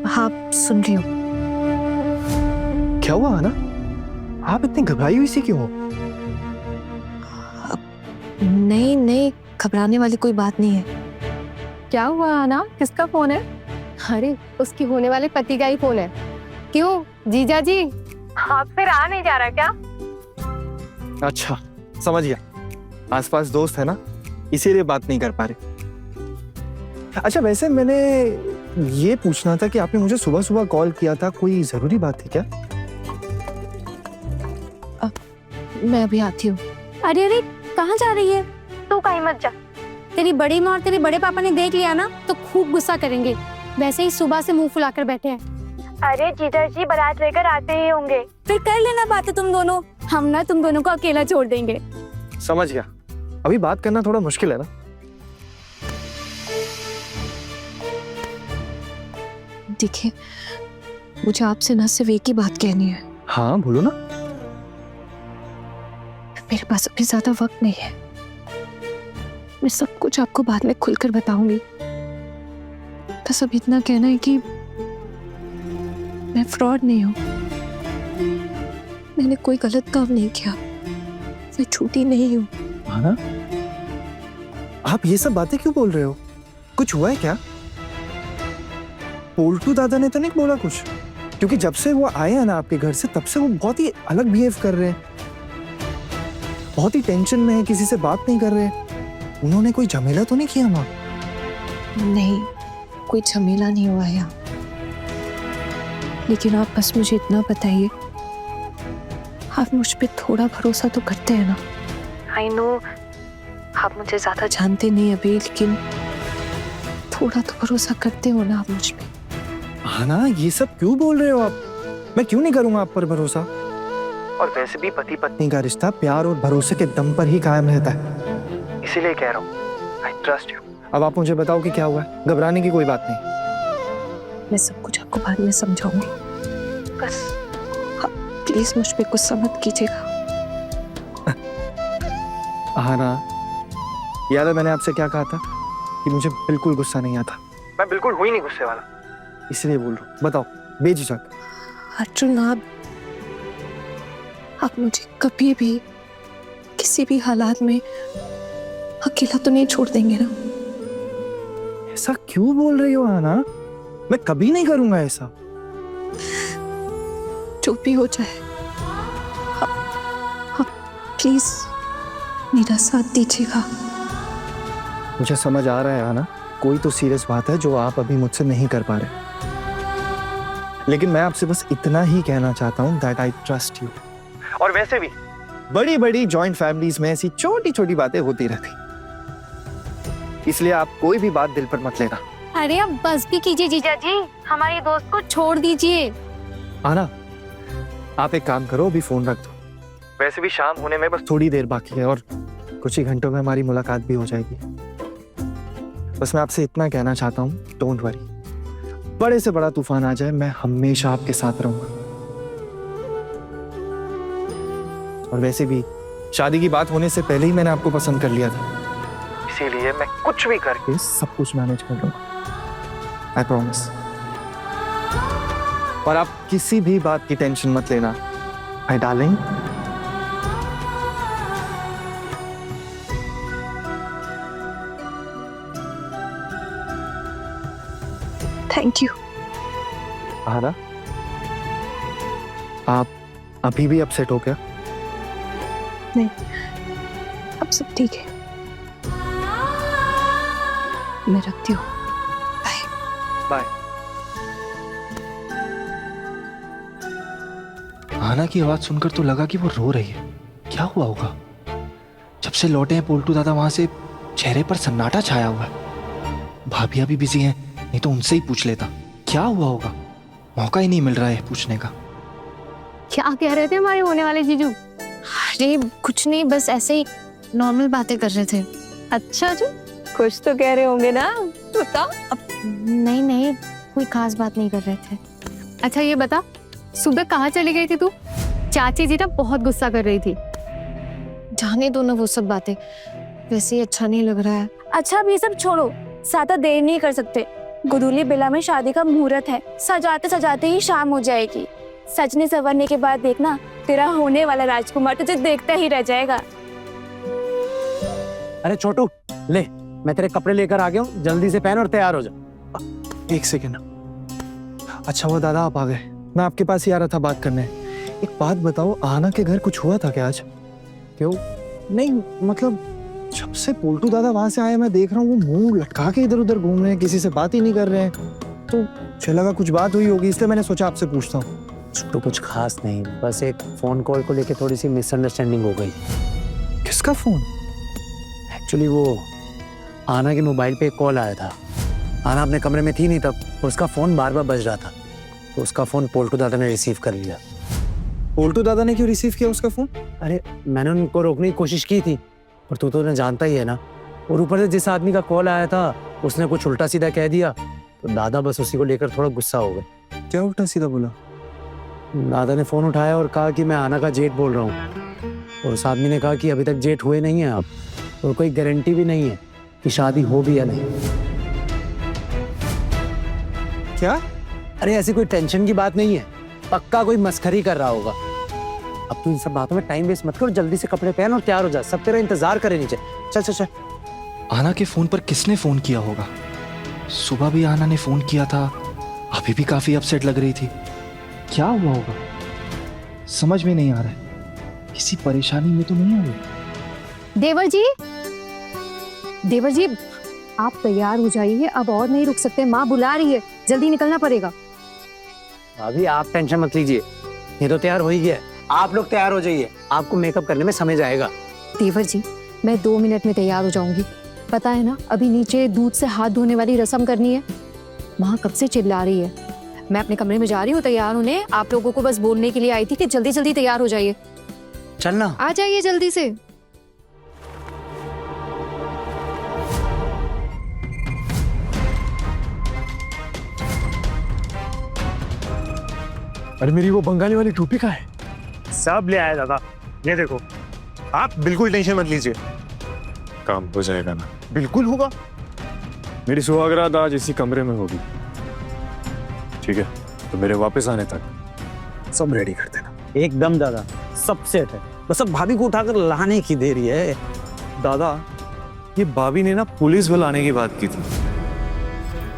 Speaker 2: हाँ सुन रही हूँ।
Speaker 13: क्या हुआ आना, आप इतनी घबराई हुई सी क्यों हो?
Speaker 2: नहीं, घबराने वाली कोई बात नहीं है।
Speaker 1: क्या हुआ आना, किसका फोन है? अरे उसकी होने वाले पति का ही फोन है। क्यों जीजा जी, आपसे रहा नहीं जा रहा क्या?
Speaker 13: अच्छा समझ गया, आसपास दोस्त है ना, इसीलिए बात नहीं कर पा रहे। अच्छा वैसे मैंने ये पूछना था कि आपने मुझे सुबह सुबह कॉल किया था, कोई जरूरी बात थी क्या?
Speaker 2: मैं अभी आती हूँ।
Speaker 7: अरे कहाँ जा रही है? तू कहीं मत जा। तेरी बड़ी माँ और तेरे बड़े पापा ने देख लिया ना तो खूब गुस्सा करेंगे। वैसे ही सुबह से मुंह फुलाकर बैठे हैं। अरे जीजा जी बारात लेकर आते ही होंगे, फिर कर लेना बातें तुम दोनों। हम ना तुम दोनों को अकेला छोड़ देंगे।
Speaker 13: समझ गया, अभी बात करना थोड़ा मुश्किल है ना।
Speaker 2: देखिए, मुझे आपसे ना सिर्फ एक ही बात कहनी है।
Speaker 13: हाँ बोलो ना।
Speaker 2: मेरे पास अभी ज्यादा वक्त नहीं है। मैं सब कुछ आपको बाद में खुलकर बताऊंगी। बस अब इतना कहना है कि मैं फ्रॉड नहीं हूं। मैंने कोई गलत काम नहीं किया। मैं झूठी नहीं हूं।
Speaker 13: आना, आप ये सब बातें क्यों बोल रहे हो? कुछ हुआ है क्या? पोल्टू दादा ने तो नहीं बोला कुछ? क्योंकि जब से वो आए हैं ना आपके घर से, तब से वो बहुत ही अलग बिहेव कर रहे हैं, बहुत ही टेंशन में है, किसी से बात नहीं कर रहे। उन्होंने कोई झमेला तो नहीं किया माँ?
Speaker 2: नहीं, कोई झमेला नहीं हुआ यहाँ। लेकिन आप बस मुझे इतना बताइए, आप मुझ पे थोड़ा भरोसा तो करते हैं ना? आई नो आप मुझे ज्यादा जानते नहीं अभी, लेकिन थोड़ा तो भरोसा करते हो ना आप मुझ पे?
Speaker 13: हाँ ना, ये सब क्यों बोल रहे हो आप? मैं क्यों नहीं करूंगा आप पर भरोसा? और वैसे भी पति पत्नी का रिश्ता प्यार और भरोसे के दम पर ही कायम रहता है, इसीलिए कह रहा हूँ, आई ट्रस्ट यू। अब आप मुझे बताओ कि क्या हुआ है। घबराने की कोई बात नहीं।
Speaker 2: मैं सब कुछ आपको बाद में समझाऊंगी। बस प्लीज मुझ पे गुस्सा मत कीजिएगा।
Speaker 13: हाँ ना, याद है मैंने आपसे क्या कहा था कि मुझे बिल्कुल गुस्सा नहीं आता। मैं बिल्कुल हुई नहीं गुस्से वाला, इसलिए बोल रहा हूँ। बताओ बेझिझक।
Speaker 2: अर्जुन, आप मुझे कभी भी किसी भी हालात में अकेला तो नहीं छोड़ देंगे ना?
Speaker 13: ऐसा क्यों बोल रही हो आना? मैं कभी नहीं करूंगा ऐसा।
Speaker 2: जो भी हो जाए, आप प्लीज मेरा साथ दीजिएगा।
Speaker 13: मुझे समझ आ रहा है आना, कोई तो सीरियस बात है जो आप अभी मुझसे नहीं कर पा रहे, लेकिन मैं आपसे बस इतना ही कहना चाहता हूँ दैट आई ट्रस्ट यू। और वैसे भी बड़ी बड़ी जॉइंट फैमिलीज में ऐसी छोटी छोटी बातें होती रहती, इसलिए आप कोई भी बात दिल पर मत लेना।
Speaker 1: अरे अब बस भी कीजिए जीजा जी, हमारे दोस्त को छोड़ दीजिए।
Speaker 13: आना, आप एक काम करो, अभी फोन रख दो। वैसे भी शाम होने में बस थोड़ी देर बाकी है और कुछ ही घंटों में हमारी मुलाकात भी हो जाएगी। बस मैं आपसे इतना कहना चाहता हूँ, डोंट वरी, बड़े से बड़ा तूफान आ जाए, मैं हमेशा आपके साथ रहूंगा। और वैसे भी शादी की बात होने से पहले ही मैंने आपको पसंद कर लिया था, इसीलिए मैं कुछ भी करके सब कुछ मैनेज कर लूंगा, आई प्रॉमिस। और आप किसी भी बात की टेंशन मत लेना, माय डार्लिंग।
Speaker 2: Thank you.
Speaker 13: आना, आप अभी भी अपसेट हो क्या?
Speaker 2: नहीं, अब सब ठीक है। मैं रखती हूँ, बाय।
Speaker 13: बाय। आना की आवाज सुनकर तो लगा कि वो रो रही है। क्या हुआ होगा? जब से लौटे हैं पोल्टू दादा, वहां से चेहरे पर सन्नाटा छाया हुआ है। भाभी अभी बिजी हैं, नहीं तो उनसे ही पूछ लेता क्या हुआ होगा। मौका ही नहीं मिल रहा है पूछने का।
Speaker 1: क्या कह रहे थे हमारे होने वाले जीजू?
Speaker 2: अरे कुछ नहीं, बस ऐसे ही नॉर्मल बातें कर रहे थे।
Speaker 6: अच्छा जी, कुछ तो कह रहे होंगे ना, बताओ।
Speaker 2: नहीं नहीं, कोई खास बात नहीं कर रहे थे।
Speaker 1: अच्छा ये बता, सुबह कहाँ चली गई थी तू? चाची जी ना बहुत गुस्सा कर रही थी।
Speaker 2: जाने दो ना वो सब बातें, वैसे ही अच्छा नहीं लग रहा है।
Speaker 7: अच्छा अब ये सब छोड़ो, ज्यादा देर नहीं कर सकते। गुदूली बिला में शादी का मुहूर्त है, सजाते सजाते ही शाम हो जाएगी। सजने संवरने के बाद देखना, तेरा होने वाला राजकुमार तुझे देखता ही रह जाएगा।
Speaker 10: अरे छोटू, ले मैं तेरे कपड़े लेकर आ गया हूँ, जल्दी से पहन और तैयार हो जा।
Speaker 13: एक सेकेंड। अच्छा हुआ दादा आप आ गए, मैं आपके पास ही आ रहा था बात करने। एक बात बताओ, आना के घर कुछ हुआ था क्या आज? क्यों? नहीं मतलब जब से पोल्टू दादा वहां से आए, मैं देख रहा हूँ वो मुंह लटका के इधर उधर घूम रहे हैं, किसी से बात ही नहीं कर रहे हैं। तो मुझे लगा कुछ बात हुई होगी, इसलिए मैंने सोचा आपसे पूछता हूँ।
Speaker 10: तो कुछ खास नहीं, बस एक फोन कॉल को लेके थोड़ी सी मिसअंडरस्टैंडिंग हो गई।
Speaker 13: किसका फोन?
Speaker 10: एक्चुअली वो आना के मोबाइल पे एक कॉल आया था। आना अपने कमरे में थी नहीं तब, उसका फोन बार बार बज रहा था, तो उसका फोन पोल्टू दादा ने रिसीव कर लिया।
Speaker 13: पोल्टू दादा ने क्यों रिसीव किया उसका फोन?
Speaker 10: अरे मैंने उनको रोकने की कोशिश की थी, पर तू तो जानता ही है ना। और ऊपर से जिस आदमी का कॉल आया था उसने कुछ उल्टा सीधा कह दिया,
Speaker 5: तो दादा बस उसी को लेकर थोड़ा गुस्सा हो गए।
Speaker 13: क्या उल्टा सीधा बोला?
Speaker 5: दादा ने फोन उठाया और कहा कि मैं आना का जेठ बोल रहा हूँ, और उस आदमी ने कहा कि अभी तक जेठ हुए नहीं है आप, और कोई गारंटी भी नहीं है कि शादी हो भी या नहीं।
Speaker 13: क्या?
Speaker 5: अरे ऐसी कोई टेंशन की बात नहीं है, पक्का कोई मस्खरी कर रहा होगा। अब तू इन सब बातों में टाइम वेस्ट मत कर, जल्दी से कपड़े पहन और तैयार हो जा, सब तेरा इंतजार करे नीचे। चल चल चल।
Speaker 16: आना के फोन पर किसने फोन किया होगा? सुबह भी आना ने फोन किया था, अभी भी काफी अपसेट लग रही थी। क्या हुआ होगा समझ में नहीं आ रहा है, किसी परेशानी में तो नहीं आ रही।
Speaker 1: देवर जी आप तैयार हो जाइए, अब और नहीं रुक सकते, माँ बुला रही है, जल्दी निकलना पड़ेगा।
Speaker 5: अभी आप टेंशन मत लीजिए, ये तो तैयार हो ही गया है। आप लोग तैयार हो जाइए, आपको मेकअप करने में समय जाएगा।
Speaker 1: देवर जी मैं 2 मिनट में तैयार हो जाऊंगी, पता है ना अभी नीचे दूध से हाथ धोने वाली रस्म करनी है। माँ कब से चिल्ला रही है, मैं अपने कमरे में जा रही हूँ तैयार होने, आप लोगों को बस बोलने के लिए आई थी कि जल्दी जल्दी तैयार हो जाइए।
Speaker 5: चलना,
Speaker 1: आ जाइए जल्दी से।
Speaker 13: अरे मेरी वो बंगाली वाली टोपी कहाँ है?
Speaker 8: सब ले आया दादा, ये देखो। आप बिल्कुल टेंशन मत लीजिए,
Speaker 13: काम हो जाएगा ना?
Speaker 8: बिल्कुल होगा।
Speaker 13: मेरी सुहागरात आज इसी कमरे में होगी, ठीक है? तो मेरे वापस आने तक सब रेडी कर देना।
Speaker 5: एकदम दादा, सब सेट है, बस अब भाभी को उठाकर लाने की देरी है।
Speaker 8: दादा ये भाभी ने ना पुलिस बुलाने की बात की थी,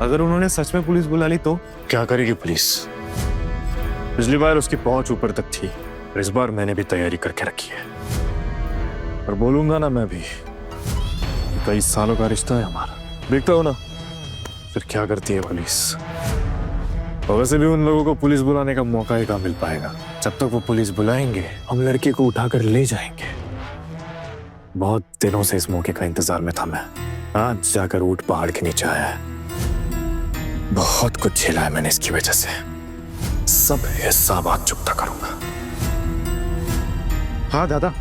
Speaker 8: अगर उन्होंने सच में पुलिस बुला ली तो?
Speaker 13: क्या करेगी पुलिस? पिछली बार उसकी पहुंच ऊपर तक थी, इस बार मैंने भी तैयारी करके रखी है, और बोलूंगा ना मैं भी, कई सालों का रिश्ता है हमारा, देखता हो ना फिर क्या करती है पुलिस। और वैसे भी उन लोगों को पुलिस बुलाने का मौका ही कहाँ मिल पाएगा, जब तक वो पुलिस बुलाएंगे हम लड़के को उठाकर ले जाएंगे। बहुत दिनों से इस मौके का इंतजार में था मैं, आज जाकर ऊंट पहाड़ के नीचे आया है। बहुत कुछ झेला है मैंने इसकी वजह से, सब हिसाब आज चुकता करूंगा।
Speaker 10: हाँ दादा,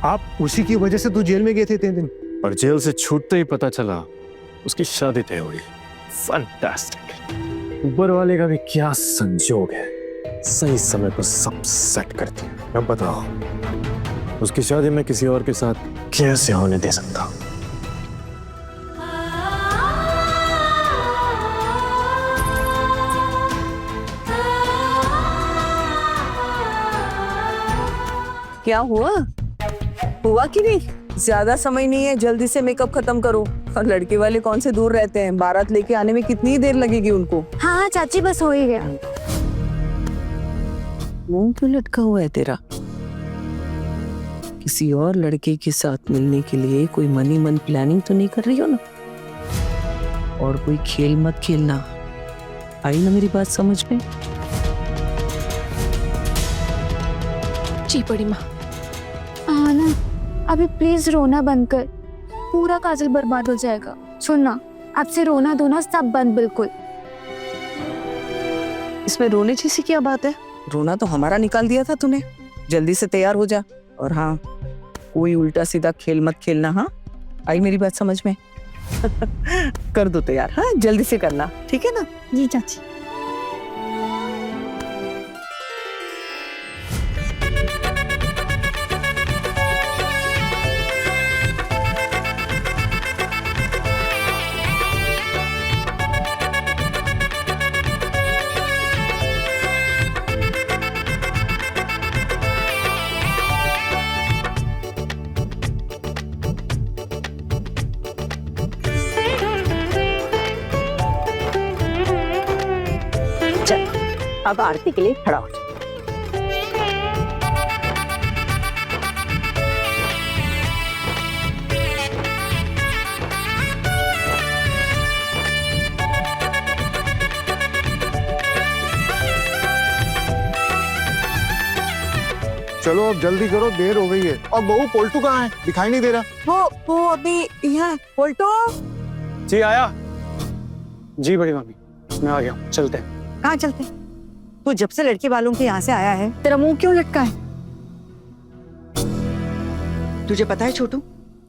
Speaker 10: आप उसी की वजह से तो जेल में गए थे 3 दिन।
Speaker 13: और जेल से छूटते ही पता चला उसकी शादी तय हुई। फैंटास्टिक, ऊपर वाले का भी क्या संजोग है, सही समय पर सब सेट कर दिया। अब बताओ उसकी शादी में किसी और के साथ कैसे होने दे सकता?
Speaker 3: क्या हुआ कि नहीं? ज्यादा समय नहीं है, जल्दी से मेकअप खत्म करो। और लड़के वाले कौन से दूर रहते हैं, बारात लेके आने में कितनी देर लगेगी उनको?
Speaker 7: हाँ हाँ चाची बस हो ही गया।
Speaker 3: मुंह क्यों लटका हुआ है तेरा? किसी और लड़के के साथ मिलने के लिए कोई मनी मन प्लानिंग तो नहीं कर रही हो ना? और कोई खेल मत खेलना, आई ना मेरी बात समझ में?
Speaker 4: जी बड़ी माँ।
Speaker 2: आना अभी प्लीज रोना बंद कर, पूरा काजल बर्बाद हो जाएगा। सुनना, अब से रोना धोना सब बंद बिल्कुल।
Speaker 3: इसमें रोने जैसी क्या बात है? रोना तो हमारा निकाल दिया था तूने। जल्दी से तैयार हो जा, और हाँ कोई उल्टा सीधा खेल मत खेलना। हाँ आई मेरी बात समझ में? कर दो तैयार, हाँ जल्दी से करना, ठीक है ना?
Speaker 2: जी चाची।
Speaker 3: अब आरती के लिए खड़ा हो जा।
Speaker 13: चलो अब जल्दी करो, देर हो गई है। और बहू पोल्टू कहाँ है? दिखाई नहीं दे रहा।
Speaker 3: वो अभी यहाँ। पोल्टो
Speaker 5: जी आया। जी बड़ी मम्मी, मैं आ गया, चलते हैं।
Speaker 17: कहाँ चलते? तू जब से लड़के वालों के यहाँ से आया है तेरा मुंह क्यों लटका है? तुझे पता है छोटू,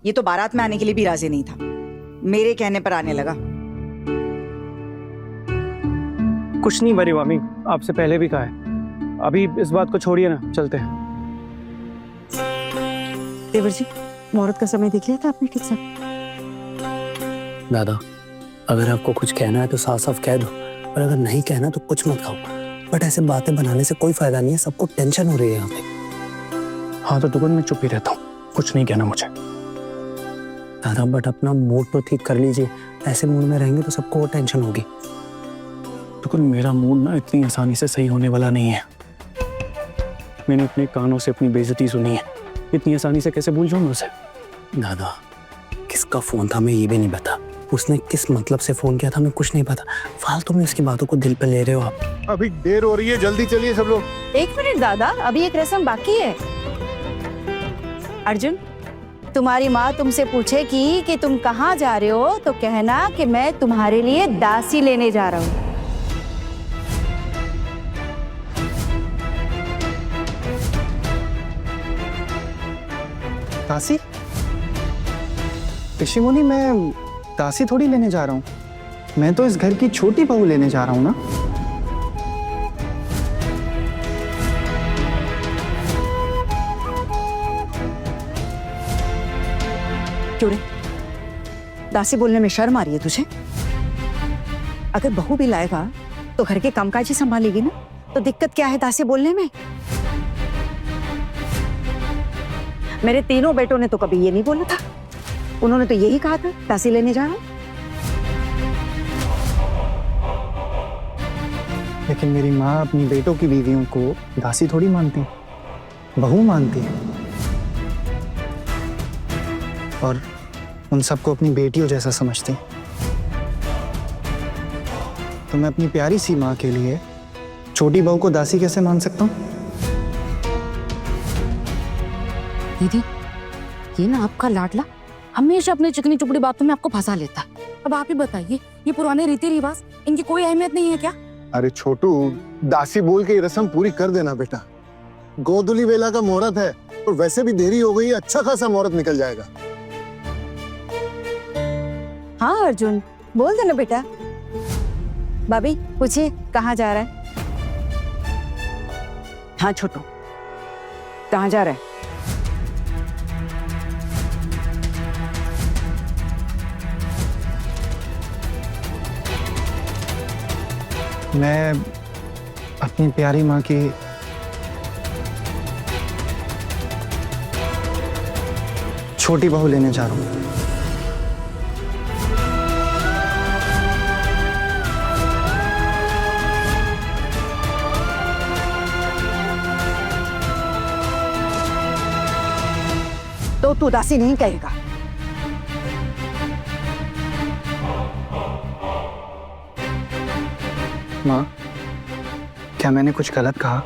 Speaker 17: ये तो बारात में आने के लिए भी राजी नहीं था, मेरे कहने पर आने लगा।
Speaker 8: कुछ नहीं बड़ी मामी, आपसे पहले भी कहा है। अभी इस बात को छोड़िए ना, चलते हैं।
Speaker 17: देवर जी, मुहूर्त का समय देख लिया था आपने ठीक से?
Speaker 10: दादा, अगर आपको कुछ कहना है तो साफ साफ कह दो, और अगर नहीं कहना तो कुछ मत कहो। बट ऐसे बातें बनाने से कोई फायदा नहीं है, सबको टेंशन हो रही है यहाँ पे।
Speaker 14: हाँ तो तुगन मैं चुप ही रहता हूँ, कुछ नहीं कहना मुझे।
Speaker 10: दादा बट अपना मूड तो ठीक कर लीजिए, ऐसे मूड में रहेंगे तो सबको और टेंशन होगी।
Speaker 14: तुगन मेरा मूड ना इतनी आसानी से सही होने वाला नहीं है। मैंने अपने कानों से अपनी बेइज्जती सुनी है, इतनी आसानी से कैसे भूल जाऊंगा उसे।
Speaker 10: दादा, किसका फोन था मैं ये भी नहीं पता, उसने किस मतलब से फोन किया था मैं कुछ नहीं पता। फालतू में उसकी बातों को दिल पे ले रहे हो आप।
Speaker 13: अभी देर हो रही है, जल्दी चलिए सब लोग।
Speaker 17: 1 मिनट दादा, अभी एक रस्म बाकी है। अर्जुन, तुम्हारी माँ तुमसे पूछेगी कि तुम कहाँ जा रहे हो तो कहना कि मैं तुम्हारे लिए दासी लेने जा रहा हूँ।
Speaker 16: दासी? ऋषि मुनि, मैं दासी थोड़ी लेने जा रहा हूँ, मैं तो इस घर की छोटी बहू लेने जा रहा हूँ ना।
Speaker 17: क्यों रे, दासी बोलने में शर्म आ रही है तुझे? अगर बहू भी लाएगा तो घर के कामकाज ही संभालेगी ना, तो दिक्कत क्या है दासी बोलने में? मेरे तीनों बेटों ने तो कभी ये नहीं बोला था, उन्होंने तो यही कहा था दासी लेने जा रहा हूं।
Speaker 16: लेकिन मेरी माँ अपनी बेटों की बीवियों को दासी थोड़ी मानती, बहू मानती है, और उन सबको अपनी बेटियों जैसा समझती। तो मैं अपनी प्यारी सी माँ के लिए छोटी बहू को दासी कैसे मान सकता हूँ?
Speaker 2: दीदी, ये ना आपका लाडला हमेशा अपनी चिकनी चुपड़ी बातों में आपको फंसा लेता है। अब आप ही बताइए, ये पुराने रीति रिवाज, इनकी कोई अहमियत नहीं है क्या?
Speaker 13: अरे छोटू, दासी बोल के ये रस्म पूरी कर देना बेटा। गोधुली बेला का मुहूर्त है और वैसे भी देरी हो गई, अच्छा खासा मुहूर्त निकल जाएगा।
Speaker 17: हाँ अर्जुन, बोल देना बेटा। भाभी पूछिए कहाँ जा रहा है? हाँ छोटू, कहाँ जा रहा है?
Speaker 16: मैं अपनी प्यारी माँ की छोटी बहू लेने जा रहा हूँ।
Speaker 17: तो तू दासी नहीं कहेगा?
Speaker 16: माँ, क्या मैंने कुछ गलत कहा?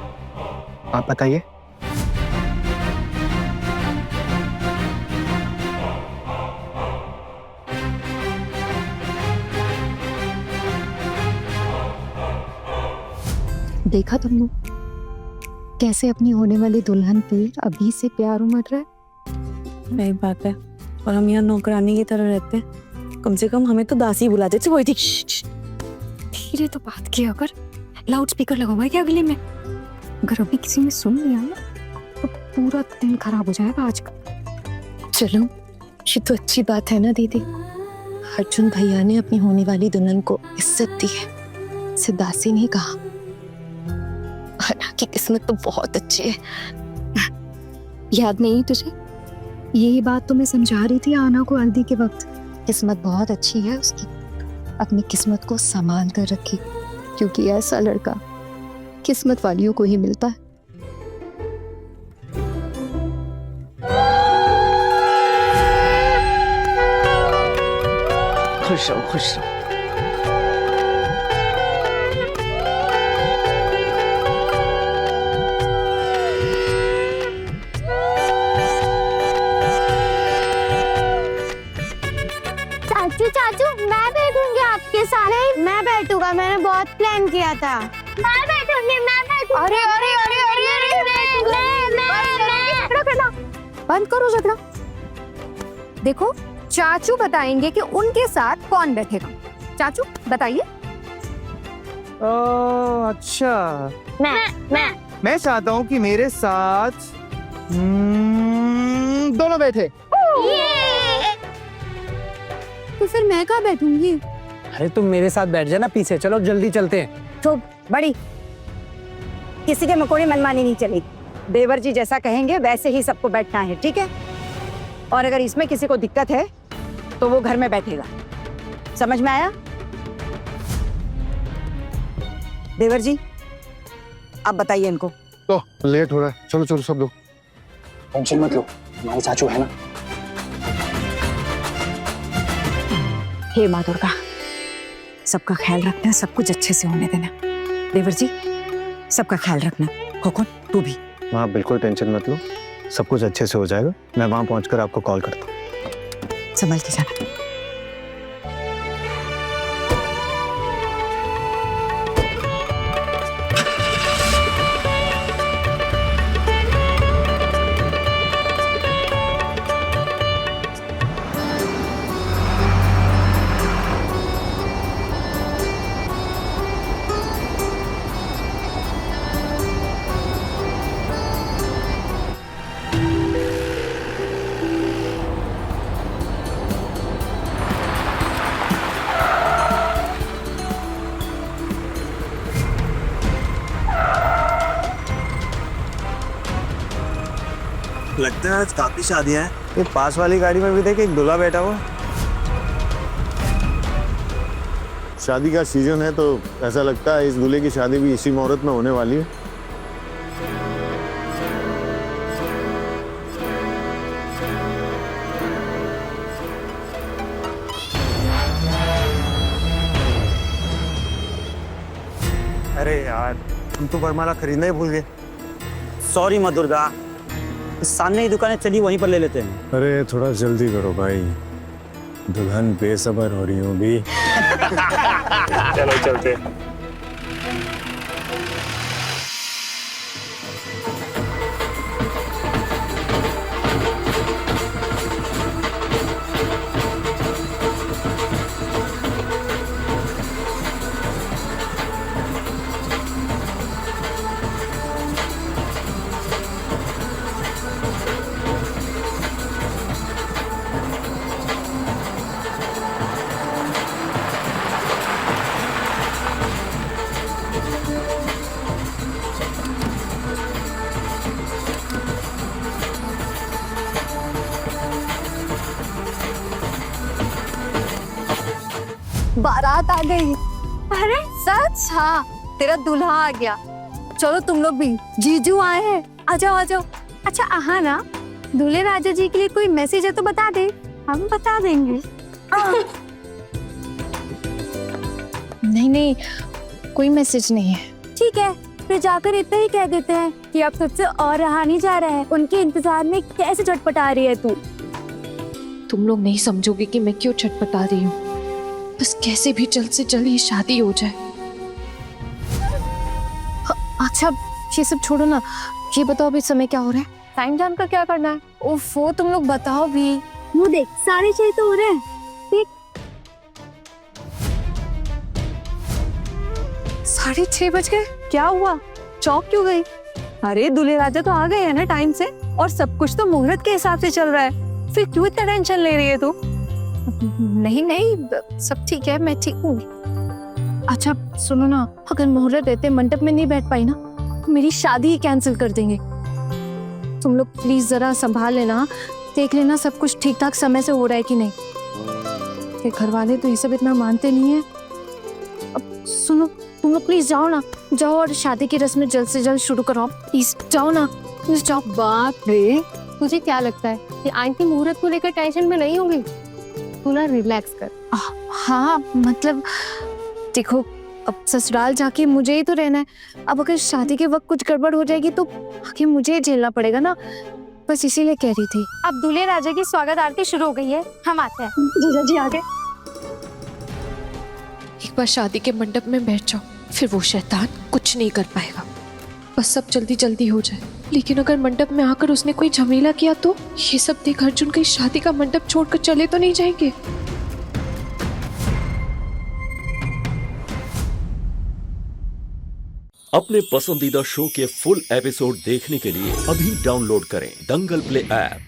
Speaker 16: आप बताइए।
Speaker 2: देखा तुमने कैसे अपनी होने वाली दुल्हन पे अभी से प्यार उमड़ रहा है?
Speaker 3: वही बात है, और हम यहाँ नौकरानी की तरह रहते हैं। कम से कम हमें तो दासी बुला देते। वही
Speaker 2: धीरे तो बात किया कर, लाउड स्पीकर लगा हुआ है क्या गले में? अगर अभी किसी ने सुन लिया ना तो पूरा दिन खराब हो जाएगा आज का। चलो, ये तो अच्छी बात है ना दीदी, अर्जुन भैया ने अपनी होने वाली दुल्हन को इज्जत दी है, इसे दासी नहीं कहा। की किस्मत तो बहुत अच्छी है। याद नहीं तुझे? यही बात तो मैं समझा रही थी आना को हल्दी के वक्त। किस्मत बहुत अच्छी है उसकी, अपनी किस्मत को संभाल कर रखी, क्योंकि ऐसा लड़का किस्मत वालियों को ही मिलता है।
Speaker 11: खुश रहो, खुश रहो।
Speaker 7: चाचू, मैं बैठूंगी आपके साथ। मैं बैठूंगा, मैंने बहुत प्लान किया था। मैं बैठूंगी।
Speaker 2: अरे बंद करो झगड़ा। देखो, चाचू बताएंगे कि उनके साथ कौन बैठेगा। चाचू बताइए।
Speaker 16: अच्छा मैं चाहता हूँ कि मेरे साथ दोनों बैठे।
Speaker 2: तो फिर मैं कहाँ बैठूंगी?
Speaker 5: अरे तुम मेरे साथ बैठ जाना पीछे, चलो जल्दी चलते हैं।
Speaker 17: तो बड़ी किसी के मकोड़े मनमानी नहीं चली। देवर जी जैसा कहेंगे वैसे ही सबको बैठना है, ठीक है? और अगर इसमें किसी को दिक्कत है तो वो घर में बैठेगा। समझ में आया? देवर जी आप बताइए इनको।
Speaker 13: तो लेट हो रहा है, चलो चलो सब लोग।
Speaker 10: टेंशन मत लो, हमारे चाचू है ना।
Speaker 17: हे माँ दुर्गा, सबका ख्याल रखना, सब कुछ अच्छे से होने देना। देवर जी सबका ख्याल रखना। खोखन तू भी।
Speaker 13: हाँ बिल्कुल टेंशन मत लो, सब कुछ अच्छे से हो जाएगा। मैं वहां पहुंचकर आपको कॉल करता हूँ।
Speaker 17: संभल के जाना।
Speaker 13: लगता है आज काफी शादियां हैं। ये पास वाली गाड़ी में भी देख एक दूल्हा बैठा हुआ। शादी का सीजन है तो ऐसा लगता है इस दूल्हे की शादी भी इसी मुहूर्त में होने वाली है। अरे यार हम तो वरमाला खरीदना ही भूल गए।
Speaker 5: सॉरी माँ दुर्गा, सामने ही दुकानें चली, वहीं पर ले लेते हैं।
Speaker 13: अरे थोड़ा जल्दी करो भाई, दुल्हन बेसब्र हो रही होगी।
Speaker 8: चलो चलते।
Speaker 2: बारात आ गई। अरे सच? हाँ, तेरा दूल्हा आ गया। चलो तुम लोग भी, जीजू आए हैं, आ जाओ आ जाओ। अच्छा आहा ना, दूल्हे राजा जी के लिए कोई मैसेज है तो बता दे, हम बता देंगे।
Speaker 4: नहीं नहीं, कोई मैसेज नहीं है।
Speaker 2: ठीक है, फिर जाकर इतना ही कह देते हैं कि अब तुझसे और रहा नहीं जा रहा है। उनके इंतजार में कैसे छटपटा रही है तू।
Speaker 4: तुम लोग नहीं समझोगे कि मैं क्यों छटपटा रही हूँ। बस कैसे भी जल्द से जल्द ये शादी हो जाए। अच्छा ये सब छोड़ो ना, ये बताओ अभी समय क्या हो रहा है?
Speaker 1: टाइम जानकर क्या करना है?
Speaker 4: ओफो तुम लोग बताओ भी।
Speaker 2: वो देख 6:30 तो हो रहे हैं। देख
Speaker 4: 6:30 बज गए।
Speaker 2: क्या हुआ, चौक क्यों गई? अरे दूल्हे राजा तो आ गए हैं ना टाइम से, और सब कुछ तो मुहूर्त के हिसाब से चल रहा है। फिर क्यों इतना टेंशन ले रही है तू?
Speaker 4: नहीं नहीं सब ठीक है, मैं ठीक हूँ। अच्छा सुनो ना, अगर मुहूर्त देते मंडप में नहीं बैठ पाई ना तो मेरी शादी ही कैंसिल कर देंगे। तुम लोग प्लीज जरा संभाल लेना, देख लेना सब कुछ ठीक ठाक समय से हो रहा है कि नहीं। ये घर वाले तो ये सब इतना मानते नहीं है। अब सुनो, तुम लोग प्लीज जाओ ना, जाओ और शादी की रस्में जल्द से जल्द शुरू करो। प्लीज जाओ ना, प्लीज जाओ।
Speaker 1: बाप रे, तुझे क्या लगता है कि आंटी मुहूर्त को लेकर टेंशन में नहीं होगी? तू ना रिलैक्स कर।
Speaker 4: हाँ मतलब देखो, अब ससुराल जाके मुझे ही तो रहना है। अब अगर शादी के वक्त कुछ गड़बड़ हो जाएगी तो आगे मुझे ही झेलना पड़ेगा ना। बस इसीलिए कह रही थी।
Speaker 2: अब दूल्हे राजा की स्वागत आरती शुरू हो गई है, हम आते हैं। जीजा जी आगे।
Speaker 4: एक बार शादी के मंडप में बैठ जाओ, फिर वो शैतान कुछ नहीं कर पाएगा। बस सब जल्दी जल्दी हो जाए। लेकिन अगर मंडप में आकर उसने कोई झमेला किया तो ये सब देख अर्जुन कहीं शादी का मंडप छोड़कर चले तो नहीं जाएंगे।
Speaker 18: अपने पसंदीदा शो के फुल एपिसोड देखने के लिए अभी डाउनलोड करें दंगल प्ले ऐप।